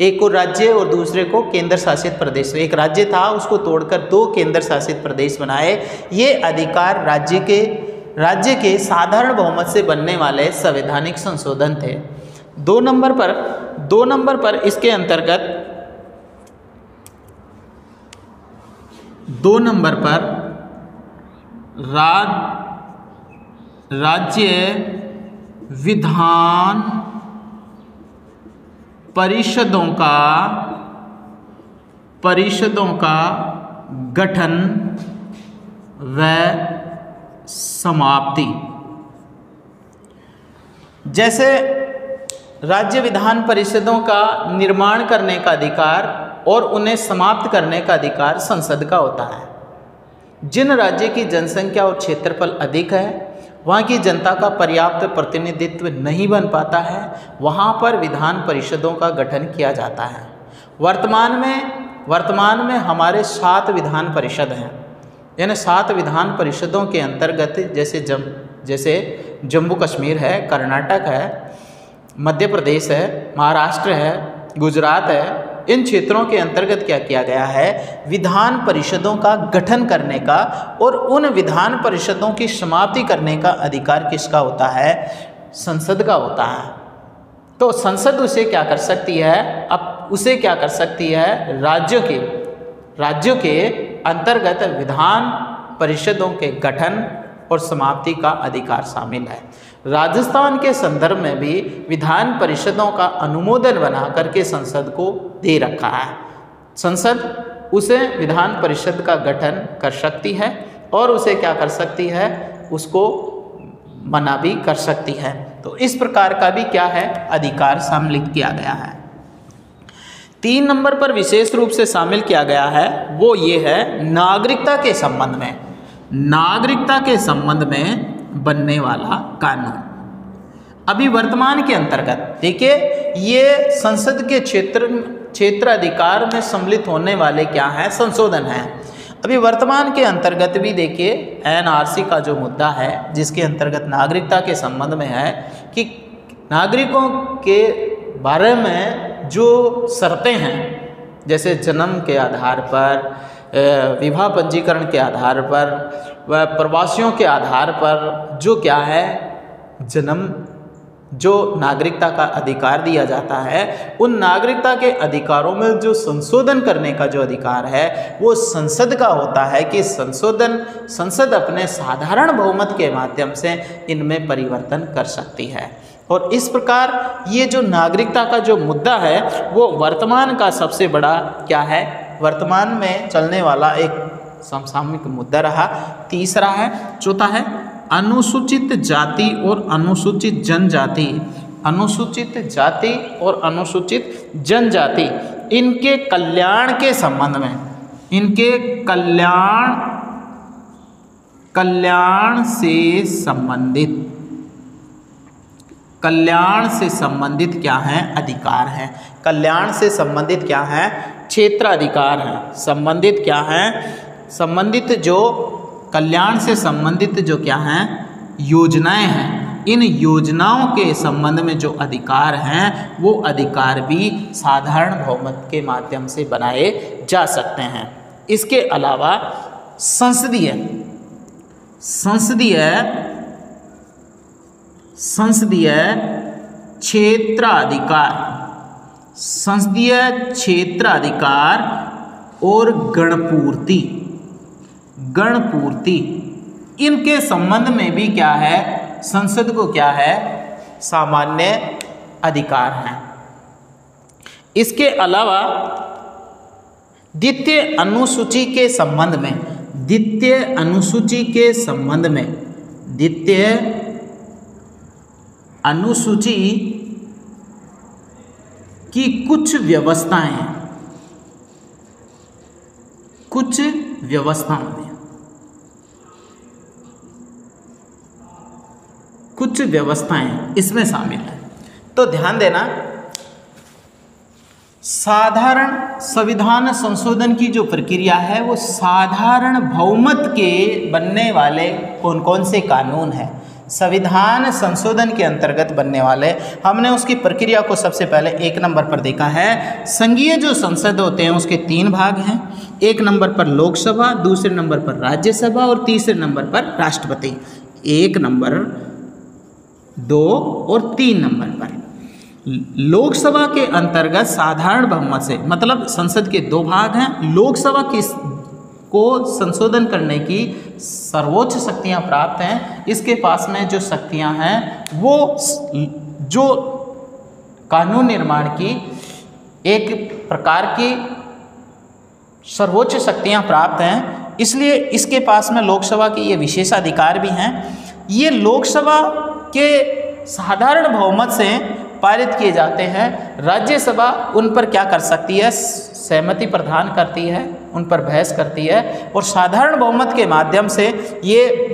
एक को राज्य और दूसरे को केंद्र शासित प्रदेश। एक राज्य था उसको तोड़कर दो केंद्र शासित प्रदेश बनाए। ये अधिकार राज्य के साधारण बहुमत से बनने वाले संवैधानिक संशोधन थे। दो नंबर पर इसके अंतर्गत राज्य विधान परिषदों का गठन व समाप्ति। जैसे राज्य विधान परिषदों का निर्माण करने का अधिकार और उन्हें समाप्त करने का अधिकार संसद का होता है। जिन राज्य की जनसंख्या और क्षेत्रफल अधिक है, वहाँ की जनता का पर्याप्त प्रतिनिधित्व नहीं बन पाता है, वहाँ पर विधान परिषदों का गठन किया जाता है। वर्तमान में हमारे 7 विधान परिषद हैं। यानी 7 विधान परिषदों के अंतर्गत जैसे जम्मू कश्मीर है, कर्नाटक है, मध्य प्रदेश है, महाराष्ट्र है, गुजरात है। इन क्षेत्रों के अंतर्गत क्या किया गया है, विधान परिषदों का गठन करने का और उन विधान परिषदों की समाप्ति करने का अधिकार किसका होता है, संसद का होता है। तो संसद उसे क्या कर सकती है, अब उसे क्या कर सकती है, राज्यों के अंतर्गत विधान परिषदों के गठन और समाप्ति का अधिकार शामिल है। राजस्थान के संदर्भ में भी विधान परिषदों का अनुमोदन बना करके संसद को दे रखा है। संसद उसे विधान परिषद का गठन कर सकती है और उसे क्या कर सकती है, उसको मना भी कर सकती है। तो इस प्रकार का भी क्या है, अधिकार सम्मिलित किया गया है। 3 नंबर पर विशेष रूप से शामिल किया गया है, वो ये है नागरिकता के संबंध में बनने वाला कानून। अभी वर्तमान के अंतर्गत देखिए, ये संसद के क्षेत्र अधिकार में सम्मिलित होने वाले क्या हैं, संशोधन हैं। अभी वर्तमान के अंतर्गत भी देखिए एनआरसी का जो मुद्दा है, जिसके अंतर्गत नागरिकता के संबंध में है कि नागरिकों के बारे में जो शर्तें हैं, जैसे जन्म के आधार पर, विवाह पंजीकरण के आधार पर व प्रवासियों के आधार पर जो क्या है, जो नागरिकता का अधिकार दिया जाता है, उन नागरिकता के अधिकारों में जो संशोधन करने का जो अधिकार है वो संसद का होता है कि संसद अपने साधारण बहुमत के माध्यम से इनमें परिवर्तन कर सकती है। और इस प्रकार ये जो नागरिकता का जो मुद्दा है वो वर्तमान का सबसे बड़ा क्या है, वर्तमान में चलने वाला एक समसामयिक मुद्दा रहा। तीसरा है, चौथा है अनुसूचित जाति और अनुसूचित जनजाति। अनुसूचित जाति और अनुसूचित जनजाति, इनके कल्याण के संबंध में, इनके कल्याण से संबंधित क्या है, अधिकार हैं। कल्याण से संबंधित क्या है, क्षेत्र अधिकार हैं। संबंधित क्या है, संबंधित जो कल्याण से संबंधित जो क्या हैं, योजनाएं हैं। इन योजनाओं के संबंध में जो अधिकार हैं वो अधिकार भी साधारण बहुमत के माध्यम से बनाए जा सकते हैं। इसके अलावा संसदीय क्षेत्राधिकार, संसदीय क्षेत्राधिकार और गणपूर्ति, गणपूर्ति इनके संबंध में भी क्या है, संसद को क्या है, सामान्य अधिकार हैं। इसके अलावा द्वितीय अनुसूची के संबंध में, द्वितीय अनुसूची के संबंध में, द्वितीय अनुसूची की कुछ व्यवस्थाएं, कुछ व्यवस्थाओं में, कुछ व्यवस्थाएं इसमें शामिल है। तो ध्यान देना, साधारण संविधान संशोधन की जो प्रक्रिया है वो साधारण बहुमत के बनने वाले कौन कौन से कानून हैं, संविधान संशोधन के अंतर्गत बनने वाले, हमने उसकी प्रक्रिया को सबसे पहले 1 नंबर पर देखा है। संघीय जो संसद होते हैं उसके 3 भाग हैं, 1 नंबर पर लोकसभा, दूसरे नंबर पर राज्यसभा और तीसरे नंबर पर राष्ट्रपति। 1 नंबर, 2 और 3 नंबर पर लोकसभा के अंतर्गत साधारण बहुमत से, मतलब संसद के 2 भाग हैं, लोकसभा को संशोधन करने की सर्वोच्च शक्तियां प्राप्त हैं। इसके पास में जो शक्तियां हैं वो जो कानून निर्माण की एक प्रकार की सर्वोच्च शक्तियां प्राप्त हैं, इसलिए इसके पास में लोकसभा के ये विशेषाधिकार भी हैं। ये लोकसभा के साधारण बहुमत से पारित किए जाते हैं। राज्यसभा उन पर क्या कर सकती है, सहमति प्रदान करती है, उन पर बहस करती है, और साधारण बहुमत के माध्यम से ये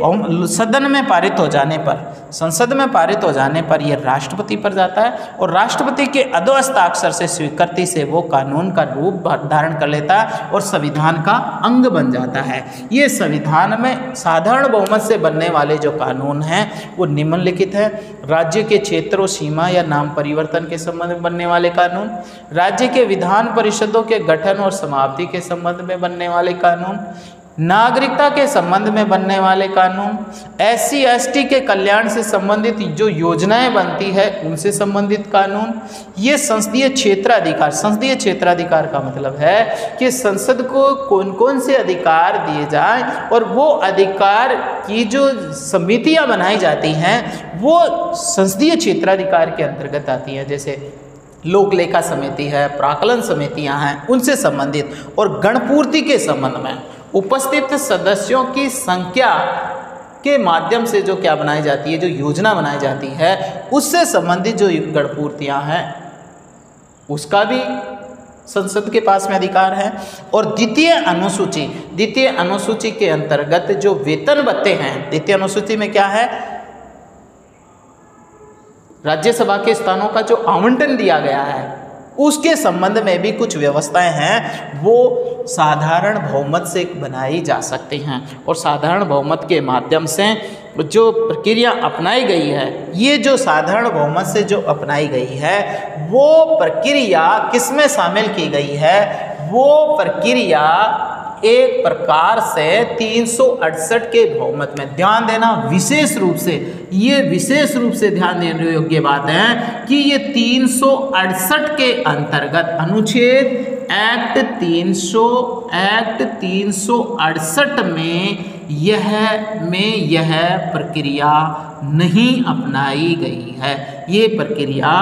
सदन में पारित हो जाने पर, संसद में पारित हो जाने पर ये राष्ट्रपति पर जाता है, और राष्ट्रपति के अधोहस्ताक्षर से स्वीकृति से वो कानून का रूप धारण कर लेता है और संविधान का अंग बन जाता है। ये संविधान में साधारण बहुमत से बनने वाले जो कानून हैं वो निम्नलिखित है। राज्य के क्षेत्रों, सीमा या नाम परिवर्तन के संबंध में बनने वाले कानून, राज्य के विधान परिषदों के गठन और समाप्ति के संबंध में बनने वाले कानून, नागरिकता के संबंध में बनने वाले कानून, SC ST के कल्याण से संबंधित जो योजनाएं बनती है उनसे संबंधित कानून, ये संसदीय क्षेत्राधिकार। संसदीय क्षेत्राधिकार का मतलब है कि संसद को कौन कौन से अधिकार दिए जाएं, और वो अधिकार की जो समितियां बनाई जाती हैं वो संसदीय क्षेत्राधिकार के अंतर्गत आती हैं। जैसे लोक लेखा समिति है, प्राकलन समितियां हैं, उनसे संबंधित, और गणपूर्ति के संबंध में उपस्थित सदस्यों की संख्या के माध्यम से जो क्या बनाई जाती है, जो योजना बनाई जाती है, उससे संबंधित जो गणपूर्तियां हैं उसका भी संसद के पास में अधिकार है। और द्वितीय अनुसूची, द्वितीय अनुसूची के अंतर्गत जो वेतन भत्ते हैं, द्वितीय अनुसूची में क्या है, राज्यसभा के स्थानों का जो आवंटन दिया गया है उसके संबंध में भी कुछ व्यवस्थाएं हैं, वो साधारण बहुमत से बनाई जा सकती हैं। और साधारण बहुमत के माध्यम से जो प्रक्रिया अपनाई गई है, ये जो साधारण बहुमत से जो अपनाई गई है वो प्रक्रिया किस में शामिल की गई है, वो प्रक्रिया एक प्रकार से 368 के बहुमत में। ध्यान देना, विशेष रूप से, ये विशेष रूप से ध्यान देने योग्य बात है कि ये 368 के अंतर्गत अनुच्छेद एक्ट 368 में यह प्रक्रिया नहीं अपनाई गई है, ये प्रक्रिया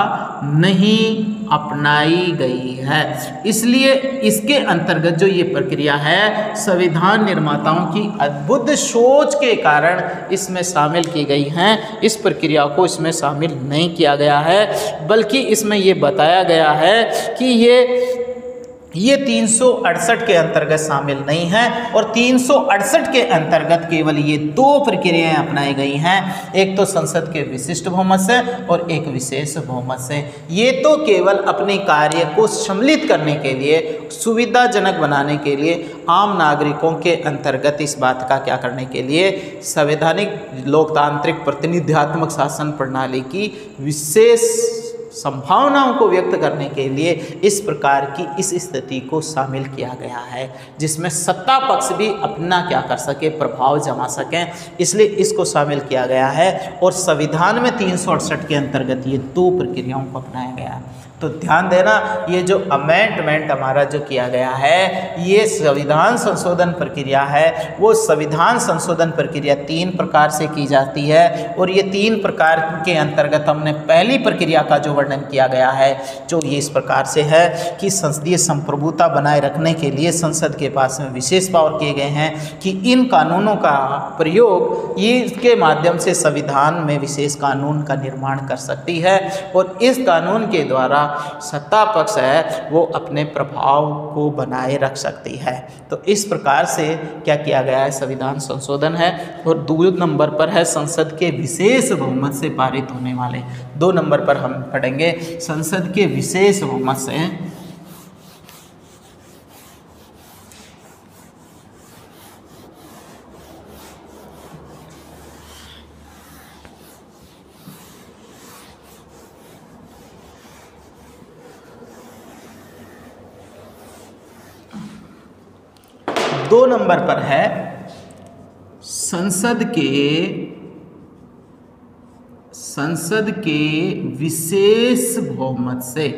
नहीं अपनाई गई है। इसलिए इसके अंतर्गत जो ये प्रक्रिया है संविधान निर्माताओं की अद्भुत सोच के कारण इसमें शामिल की गई हैं। इस प्रक्रिया को इसमें शामिल नहीं किया गया है, बल्कि इसमें ये बताया गया है कि ये 368 के अंतर्गत शामिल नहीं है, और 368 के अंतर्गत केवल ये 2 प्रक्रियाएं अपनाई गई हैं, एक तो संसद के विशिष्ट बहुमत से और एक विशेष बहुमत से। ये तो केवल अपने कार्य को सम्मिलित करने के लिए, सुविधाजनक बनाने के लिए, आम नागरिकों के अंतर्गत इस बात का क्या करने के लिए, संवैधानिक लोकतांत्रिक प्रतिनिधित्वात्मक शासन प्रणाली की विशेष संभावनाओं को व्यक्त करने के लिए इस प्रकार की इस स्थिति को शामिल किया गया है, जिसमें सत्ता पक्ष भी अपना क्या कर सके, प्रभाव जमा सकें, इसलिए इसको शामिल किया गया है। और संविधान में 368 के अंतर्गत ये 2 प्रक्रियाओं को अपनाया गया है। तो ध्यान देना, ये जो अमेंडमेंट हमारा जो किया गया है, ये संविधान संशोधन प्रक्रिया है। वो संविधान संशोधन प्रक्रिया 3 प्रकार से की जाती है और ये 3 प्रकार के अंतर्गत हमने पहली प्रक्रिया का जो वर्णन किया गया है, जो ये इस प्रकार से है कि संसदीय संप्रभुता बनाए रखने के लिए संसद के पास में विशेष पावर किए गए हैं कि इन कानूनों का प्रयोग इसके माध्यम से संविधान में विशेष कानून का निर्माण कर सकती है और इस कानून के द्वारा सत्ता पक्ष है वो अपने प्रभाव को बनाए रख सकती है। तो इस प्रकार से क्या किया गया है, संविधान संशोधन है। और 2 नंबर पर है संसद के विशेष बहुमत से पारित होने वाले। 2 नंबर पर हम पढ़ेंगे संसद के विशेष बहुमत से दो नंबर पर है संसद के विशेष बहुमत से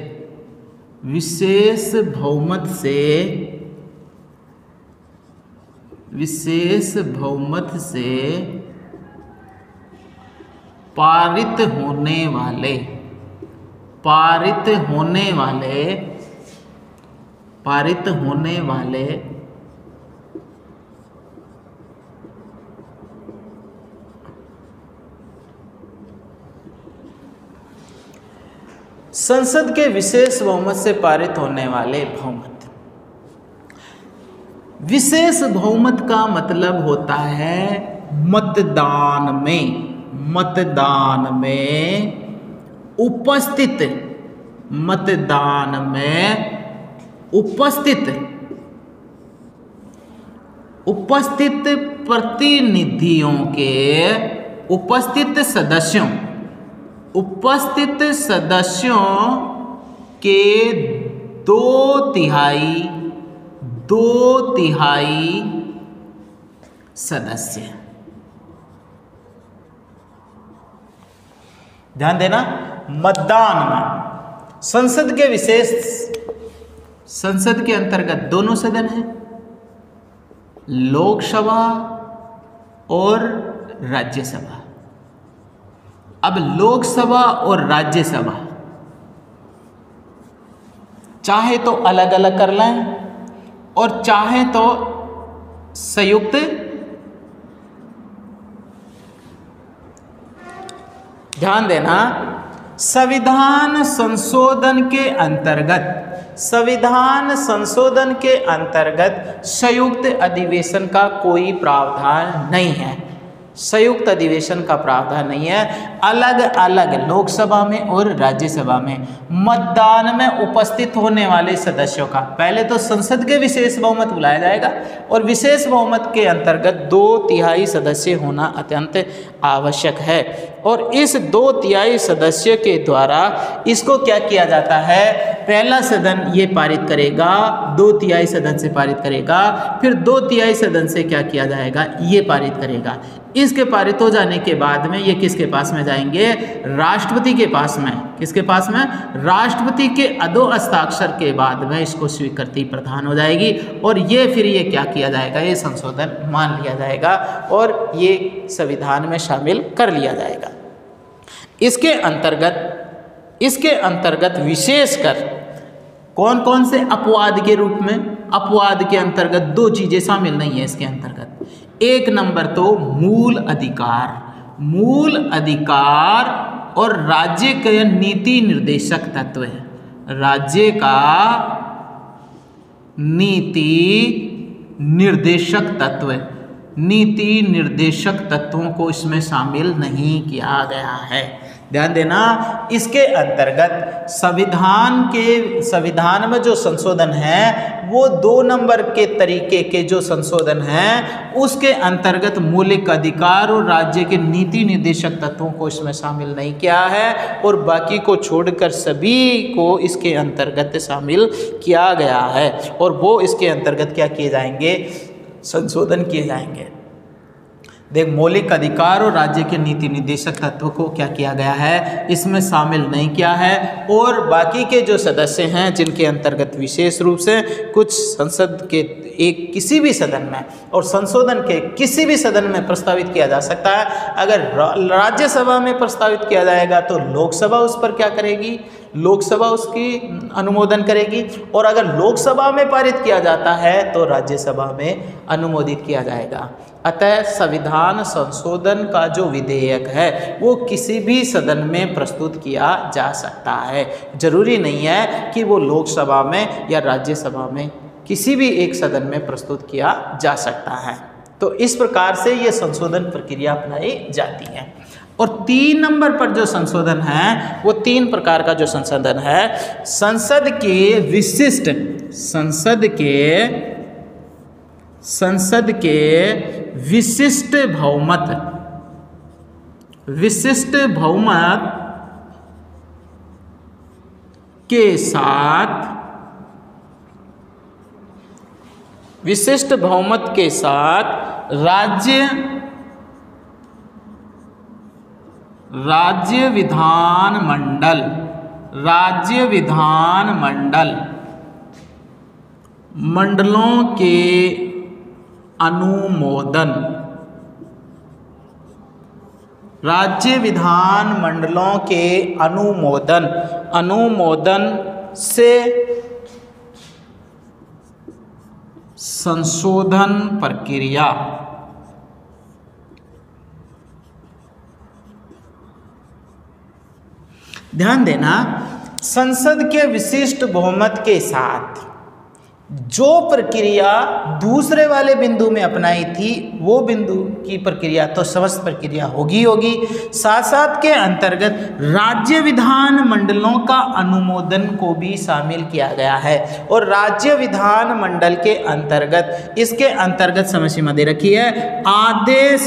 पारित होने वाले संसद के विशेष बहुमत से पारित होने वाले बहुमत। विशेष बहुमत का मतलब होता है मतदान उपस्थित प्रतिनिधियों के उपस्थित सदस्यों के 2/3 सदस्य। ध्यान देना, मतदान में संसद के अंतर्गत दोनों सदन हैं, लोकसभा और राज्यसभा। अब लोकसभा और राज्यसभा चाहे तो अलग अलग कर लें और चाहे तो संयुक्त। ध्यान देना, संविधान संशोधन के अंतर्गत संयुक्त अधिवेशन का कोई प्रावधान नहीं है। संयुक्त अधिवेशन का प्रावधान नहीं है। अलग अलग लोकसभा में और राज्यसभा में मतदान में उपस्थित होने वाले सदस्यों का पहले तो संसद के विशेष बहुमत बुलाया जाएगा और विशेष बहुमत के अंतर्गत 2/3 सदस्य होना अत्यंत आवश्यक है। और इस 2/3 सदस्य के द्वारा इसको क्या किया जाता है, पहला सदन ये पारित करेगा, 2/3 सदन से पारित करेगा, फिर 2/3 सदन से क्या किया जाएगा, ये पारित करेगा। इसके पारित हो जाने के बाद में ये किसके पास में जाएंगे, राष्ट्रपति के पास में। किसके पास में, राष्ट्रपति के अधो हस्ताक्षर के बाद में इसको स्वीकृति प्रदान हो जाएगी और ये फिर ये क्या किया जाएगा, ये संशोधन मान लिया जाएगा और ये संविधान में शामिल कर लिया जाएगा। इसके अंतर्गत विशेषकर कौन कौन से अपवाद के रूप में, अपवाद के अंतर्गत 2 चीजें शामिल नहीं है इसके अंतर्गत। 1 नंबर तो मूल अधिकार और राज्य के नीति निर्देशक तत्व है। राज्य का नीति निर्देशक तत्वों को इसमें शामिल नहीं किया गया है। ध्यान देना, इसके अंतर्गत संविधान में जो संशोधन है वो 2 नंबर के तरीके के जो संशोधन हैं उसके अंतर्गत मौलिक अधिकार और राज्य के नीति निर्देशक तत्वों को इसमें शामिल नहीं किया है और बाकी को छोड़कर सभी को इसके अंतर्गत शामिल किया गया है और वो इसके अंतर्गत क्या किए जाएंगे, संशोधन किए जाएंगे। देख, मौलिक अधिकार और राज्य के नीति निर्देशक तत्व को क्या किया गया है, इसमें शामिल नहीं किया है। और बाकी के जो सदस्य हैं जिनके अंतर्गत विशेष रूप से कुछ संसद के एक किसी भी सदन में और संशोधन के किसी भी सदन में प्रस्तावित किया जा सकता है। अगर राज्यसभा में प्रस्तावित किया जाएगा तो लोकसभा उस पर क्या करेगी, लोकसभा उसकी अनुमोदन करेगी, और अगर लोकसभा में पारित किया जाता है तो राज्यसभा में अनुमोदित किया जाएगा। अतः संविधान संशोधन का जो विधेयक है वो किसी भी सदन में प्रस्तुत किया जा सकता है। जरूरी नहीं है कि वो लोकसभा में या राज्यसभा में, किसी भी एक सदन में प्रस्तुत किया जा सकता है। तो इस प्रकार से ये संशोधन प्रक्रिया अपनाई जाती है। और 3 नंबर पर जो संशोधन है वो 3 प्रकार का जो संशोधन है, संसद के विशिष्ट बहुमत के साथ राज्य विधानमंडल मंडलों के अनुमोदन, राज्य विधान मंडलों के अनुमोदन से संशोधन प्रक्रिया ध्यान देना, संसद के विशिष्ट बहुमत के साथ जो प्रक्रिया दूसरे वाले बिंदु में अपनाई थी वो बिंदु की प्रक्रिया तो समस्त प्रक्रिया होगी। साथ साथ के अंतर्गत राज्य विधान मंडलों का अनुमोदन को भी शामिल किया गया है। और राज्य विधान मंडल के अंतर्गत, इसके अंतर्गत समय सीमा दे रखी है, आधे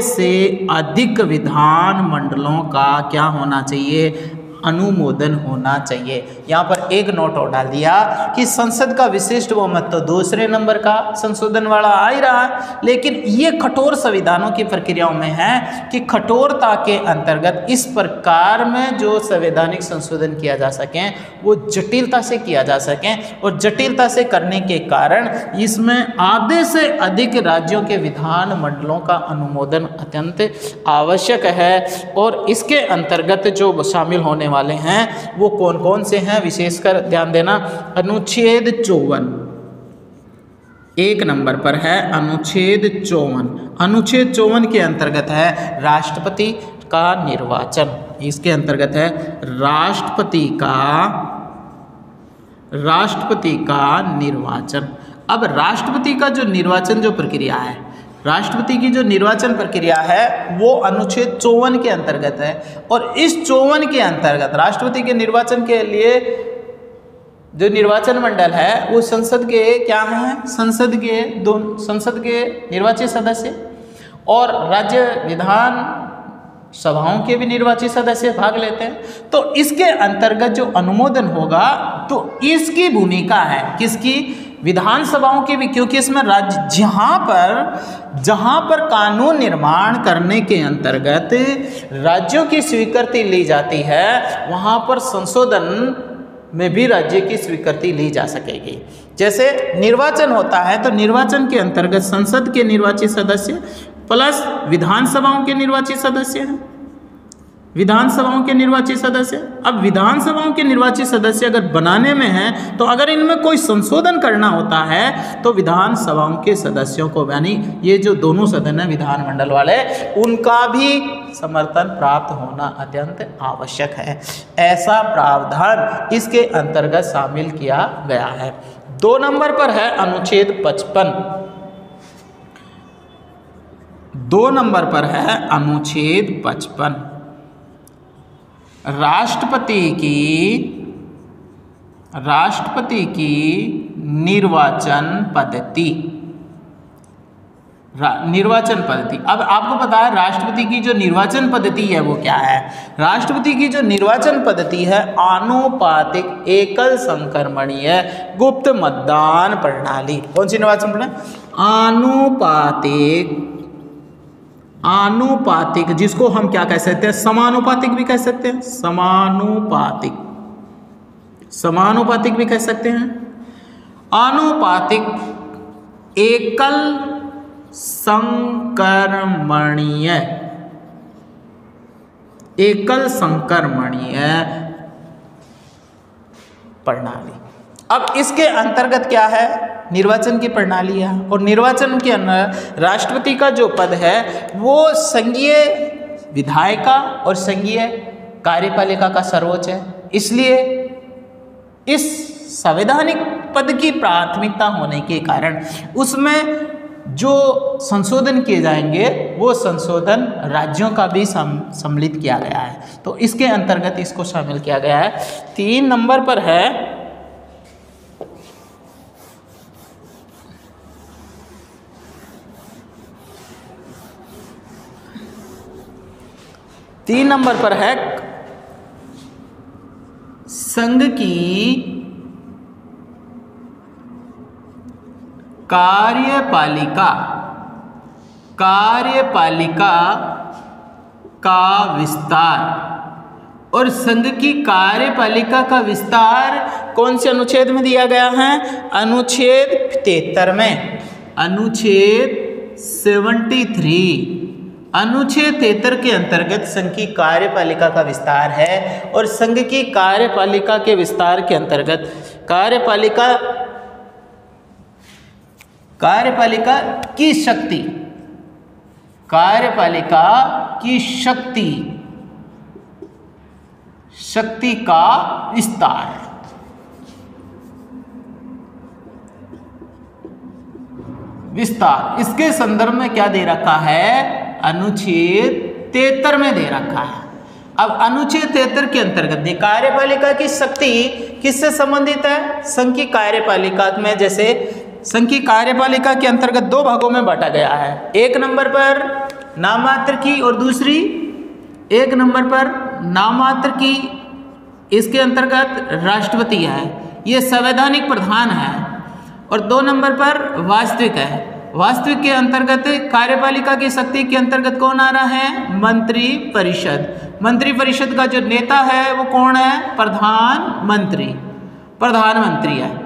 से अधिक विधान मंडलों का क्या होना चाहिए, अनुमोदन होना चाहिए। यहाँ पर एक नोट और डाल दिया कि संसद का विशिष्ट बहुमत तो दूसरे नंबर का संशोधन वाला आ ही रहा है, लेकिन ये कठोर संविधानों की प्रक्रियाओं में है कि कठोरता के अंतर्गत इस प्रकार में जो संवैधानिक संशोधन किया जा सके वो जटिलता से किया जा सके, और जटिलता से करने के कारण इसमें आधे से अधिक राज्यों के विधान मंडलों का अनुमोदन अत्यंत आवश्यक है। और इसके अंतर्गत जो शामिल होने वाले हैं वो कौन कौन से हैं, विशेषकर ध्यान देना। अनुच्छेद 54 1 नंबर पर है, अनुच्छेद 54। अनुच्छेद 54 के अंतर्गत है राष्ट्रपति का निर्वाचन, इसके अंतर्गत है राष्ट्रपति का निर्वाचन। अब राष्ट्रपति का जो निर्वाचन जो प्रक्रिया है, राष्ट्रपति की जो निर्वाचन प्रक्रिया है वो अनुच्छेद 54 के अंतर्गत है। और इस 54 के अंतर्गत राष्ट्रपति के निर्वाचन के लिए जो निर्वाचन मंडल है वो संसद के क्या हैं, संसद के निर्वाचित सदस्य और राज्य विधान सभाओं के भी निर्वाचित सदस्य भाग लेते हैं। तो इसके अंतर्गत जो अनुमोदन होगा तो इसकी भूमिका है किसकी, विधानसभाओं की भी, क्योंकि इसमें राज्य जहाँ पर कानून निर्माण करने के अंतर्गत राज्यों की स्वीकृति ली जाती है वहाँ पर संशोधन में भी राज्य की स्वीकृति ली जा सकेगी। जैसे निर्वाचन होता है तो निर्वाचन के अंतर्गत संसद के निर्वाचित सदस्य प्लस विधानसभाओं के निर्वाचित सदस्य हैं, विधानसभाओं के निर्वाचित सदस्य। अब विधानसभाओं के निर्वाचित सदस्य अगर बनाने में हैं तो अगर इनमें कोई संशोधन करना होता है तो विधानसभाओं के सदस्यों को, यानी ये जो दोनों सदन है विधानमंडल वाले, उनका भी समर्थन प्राप्त होना अत्यंत आवश्यक है। ऐसा प्रावधान इसके अंतर्गत शामिल किया गया है। 2 नंबर पर है अनुच्छेद 55। 2 नंबर पर है अनुच्छेद 55। राष्ट्रपति की निर्वाचन पद्धति। अब आपको पता है राष्ट्रपति की जो निर्वाचन पद्धति है वो क्या है। राष्ट्रपति की जो निर्वाचन पद्धति है आनुपातिक एकल संक्रमणीय गुप्त मतदान प्रणाली। कौन सी निर्वाचन प्रणाली? आनुपातिक, जिसको हम क्या कह सकते हैं, समानुपातिक भी कह सकते हैं, समानुपातिक भी कह सकते हैं। आनुपातिक एकल संक्रमणीय प्रणाली। अब इसके अंतर्गत क्या है, निर्वाचन की प्रणाली है, और निर्वाचन के अंदर राष्ट्रपति का जो पद है वो संघीय विधायिका और संघीय कार्यपालिका का सर्वोच्च है। इसलिए इस संवैधानिक पद की प्राथमिकता होने के कारण उसमें जो संशोधन किए जाएंगे वो संशोधन राज्यों का भी सम्मिलित किया गया है, तो इसके अंतर्गत इसको शामिल किया गया है। 3 नंबर पर है संघ की कार्यपालिका का विस्तार। और संघ की कार्यपालिका का विस्तार कौन से अनुच्छेद में दिया गया है, अनुच्छेद 73 में, अनुच्छेद 73, अनुच्छेद 73 के अंतर्गत संघ की कार्यपालिका का विस्तार है। और संघ की कार्यपालिका के विस्तार के अंतर्गत कार्यपालिका की शक्ति का विस्तार इसके संदर्भ में क्या दे रखा है, अनुच्छेद 73 में दे रखा है। अब अनुच्छेद 73 के अंतर्गत कार्यपालिका की शक्ति किससे संबंधित है, संघ की कार्यपालिका में। जैसे संघ की कार्यपालिका के अंतर्गत 2 भागों में बांटा गया है, 1 नंबर पर नाममात्र की और दूसरी 1 नंबर पर नाममात्र की। इसके अंतर्गत राष्ट्रपति है, ये संवैधानिक प्रधान है, और 2 नंबर पर वास्तविक है। वास्तविक के अंतर्गत कार्यपालिका की शक्ति के अंतर्गत कौन आ रहा है, मंत्रिपरिषद। मंत्रिपरिषद का जो नेता है वो कौन है, प्रधानमंत्री है।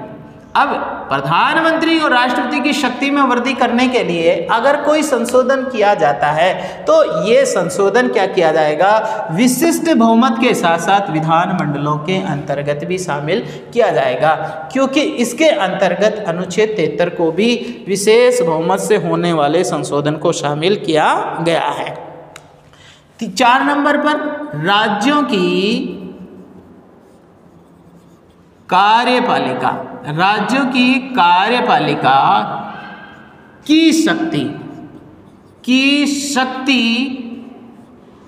अब प्रधानमंत्री और राष्ट्रपति की शक्ति में वृद्धि करने के लिए अगर कोई संशोधन किया जाता है तो ये संशोधन क्या किया जाएगा, विशिष्ट बहुमत के साथ साथ विधानमंडलों के अंतर्गत भी शामिल किया जाएगा, क्योंकि इसके अंतर्गत अनुच्छेद 73 को भी विशेष बहुमत से होने वाले संशोधन को शामिल किया गया है। 4 नंबर पर राज्यों की कार्यपालिका की शक्ति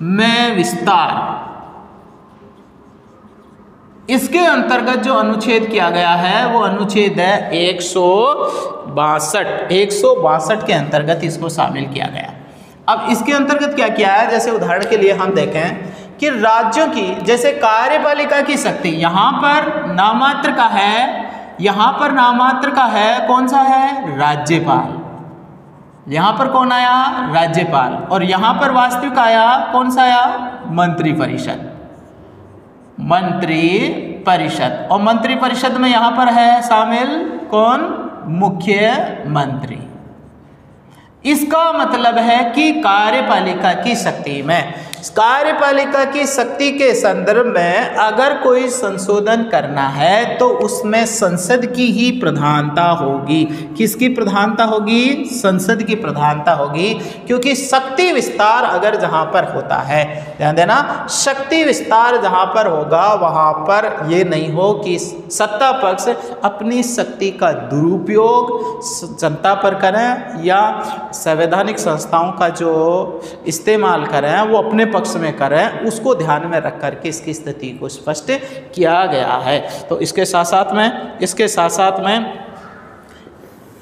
में विस्तार। इसके अंतर्गत जो अनुच्छेद किया गया है वो अनुच्छेद है 162 के अंतर्गत इसको शामिल किया गया। अब इसके अंतर्गत क्या किया है, जैसे उदाहरण के लिए हम देखें कि राज्यों की जैसे कार्यपालिका की शक्ति यहाँ पर नाममात्र का है, कौन सा है, राज्यपाल। यहाँ पर कौन आया, राज्यपाल, और यहाँ पर वास्तविक आया, कौन सा आया, मंत्रिपरिषद। और मंत्रिपरिषद में यहाँ पर है शामिल कौन, मुख्यमंत्री। इसका मतलब है कि कार्यपालिका की शक्ति के संदर्भ में अगर कोई संशोधन करना है तो उसमें संसद की ही प्रधानता होगी। किसकी प्रधानता होगी, संसद की प्रधानता होगी, क्योंकि शक्ति विस्तार अगर जहां पर होता है, ध्यान देना, शक्ति विस्तार जहां पर होगा वहां पर ये नहीं हो कि सत्ता पक्ष अपनी शक्ति का दुरुपयोग जनता पर करें या संवैधानिक संस्थाओं का जो इस्तेमाल करें वो अपने पक्ष में करें, उसको ध्यान में रख करके इसकी स्थिति को स्पष्ट किया गया है। तो इसके साथ साथ में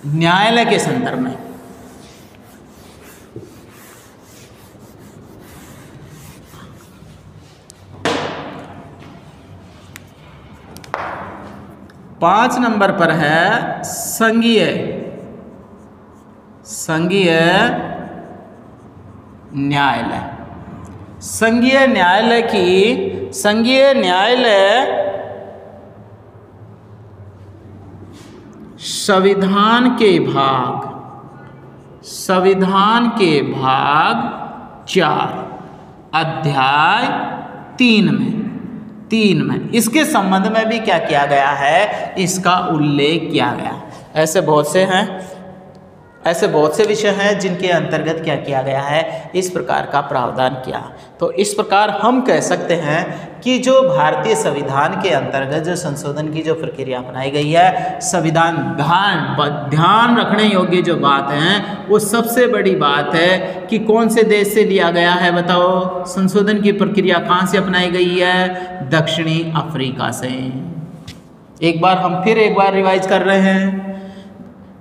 न्यायालय के संदर्भ में पाँच नंबर पर है संघीय संघीय न्यायालय। संघीय न्यायालय संविधान के भाग 4 अध्याय 3 में इसके संबंध में भी क्या किया गया है, इसका उल्लेख किया गया। ऐसे बहुत से विषय हैं जिनके अंतर्गत क्या किया गया है, इस प्रकार का प्रावधान किया। तो इस प्रकार हम कह सकते हैं कि जो भारतीय संविधान के अंतर्गत जो संशोधन की जो प्रक्रिया अपनाई गई है, संविधान ध्यान रखने योग्य जो बात है वो सबसे बड़ी बात है कि कौन से देश से लिया गया है, बताओ। संशोधन की प्रक्रिया कहाँ से अपनाई गई है, दक्षिणी अफ्रीका से। एक बार रिवाइज कर रहे हैं।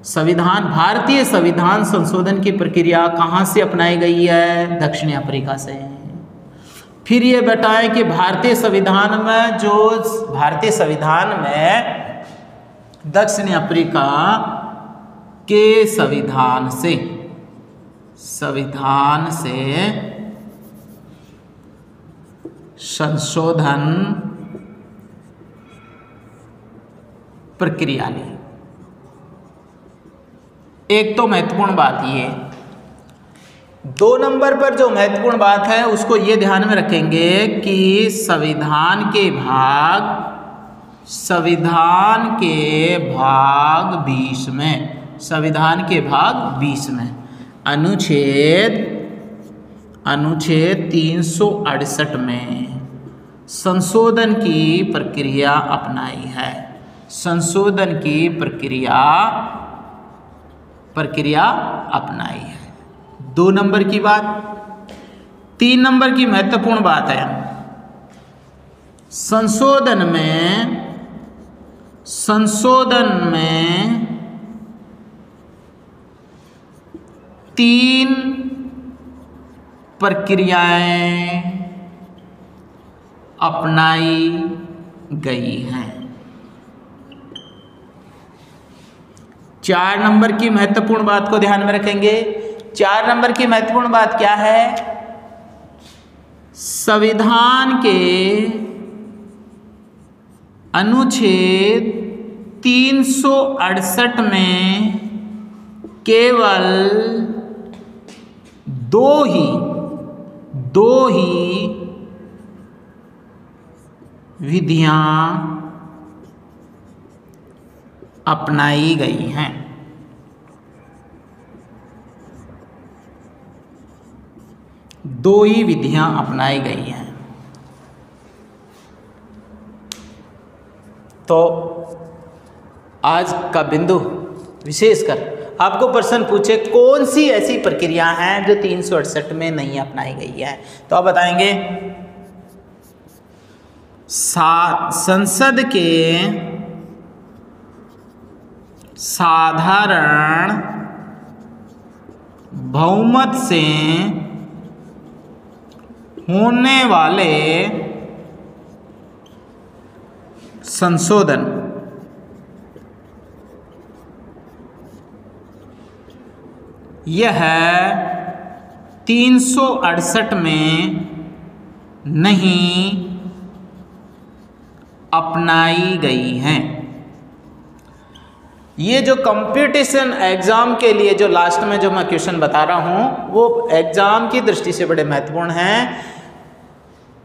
भारतीय संविधान संशोधन की प्रक्रिया कहाँ से अपनाई गई है, दक्षिणी अफ्रीका से। फिर ये बताएं कि भारतीय संविधान में दक्षिणी अफ्रीका के संविधान से संशोधन प्रक्रिया ली। एक तो महत्वपूर्ण बात ये, 2 नंबर पर जो महत्वपूर्ण बात है उसको ये ध्यान में रखेंगे कि संविधान के भाग 20 में अनुच्छेद 368 में संशोधन की प्रक्रिया अपनाई है। संशोधन की प्रक्रिया अपनाई है। 2 नंबर की बात। 3 नंबर की महत्वपूर्ण बात है, संशोधन में 3 प्रक्रियाएं अपनाई गई हैं। 4 नंबर की महत्वपूर्ण बात को ध्यान में रखेंगे। 4 नंबर की महत्वपूर्ण बात क्या है, संविधान के अनुच्छेद 368 में केवल दो ही विधियां अपनाई गई हैं। दो ही विधियां अपनाई गई हैं। तो आज का बिंदु विशेषकर आपको प्रश्न पूछे कौन सी ऐसी प्रक्रिया हैं जो 368 में नहीं अपनाई गई है, तो आप बताएंगे संसद के साधारण बहुमत से होने वाले संशोधन, यह 368 में नहीं अपनाई गई हैं। ये जो कंपटीशन एग्ज़ाम के लिए जो लास्ट में जो मैं क्वेश्चन बता रहा हूँ वो एग्ज़ाम की दृष्टि से बड़े महत्वपूर्ण हैं।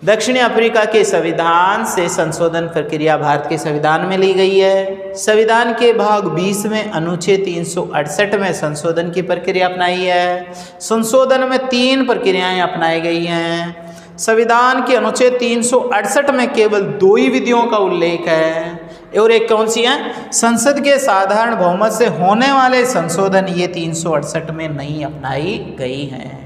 दक्षिणी अफ्रीका के संविधान से संशोधन प्रक्रिया भारत के संविधान में ली गई है। संविधान के भाग 20 में अनुच्छेद 368 में संशोधन की प्रक्रिया अपनाई है। संशोधन में 3 प्रक्रियाएं अपनाई गई हैं। संविधान के अनुच्छेद 368 में केवल 2 ही विधियों का उल्लेख है और एक कौन सी है, संसद के साधारण बहुमत से होने वाले संशोधन, ये 368 में नहीं अपनाई गई हैं।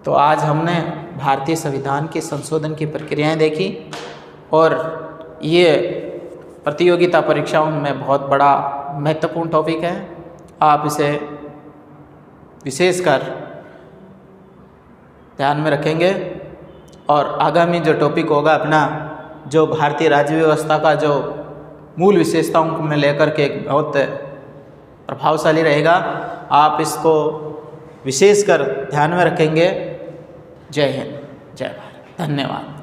तो आज हमने भारतीय संविधान के संशोधन की प्रक्रियाएं देखी और ये प्रतियोगिता परीक्षाओं में बहुत बड़ा महत्वपूर्ण टॉपिक है। आप इसे विशेषकर ध्यान में रखेंगे और आगामी जो टॉपिक होगा अपना जो भारतीय राज्य व्यवस्था का जो मूल विशेषताओं में लेकर के एक बहुत प्रभावशाली रहेगा, आप इसको विशेषकर ध्यान में रखेंगे। जय हिंद, जय भारत, धन्यवाद।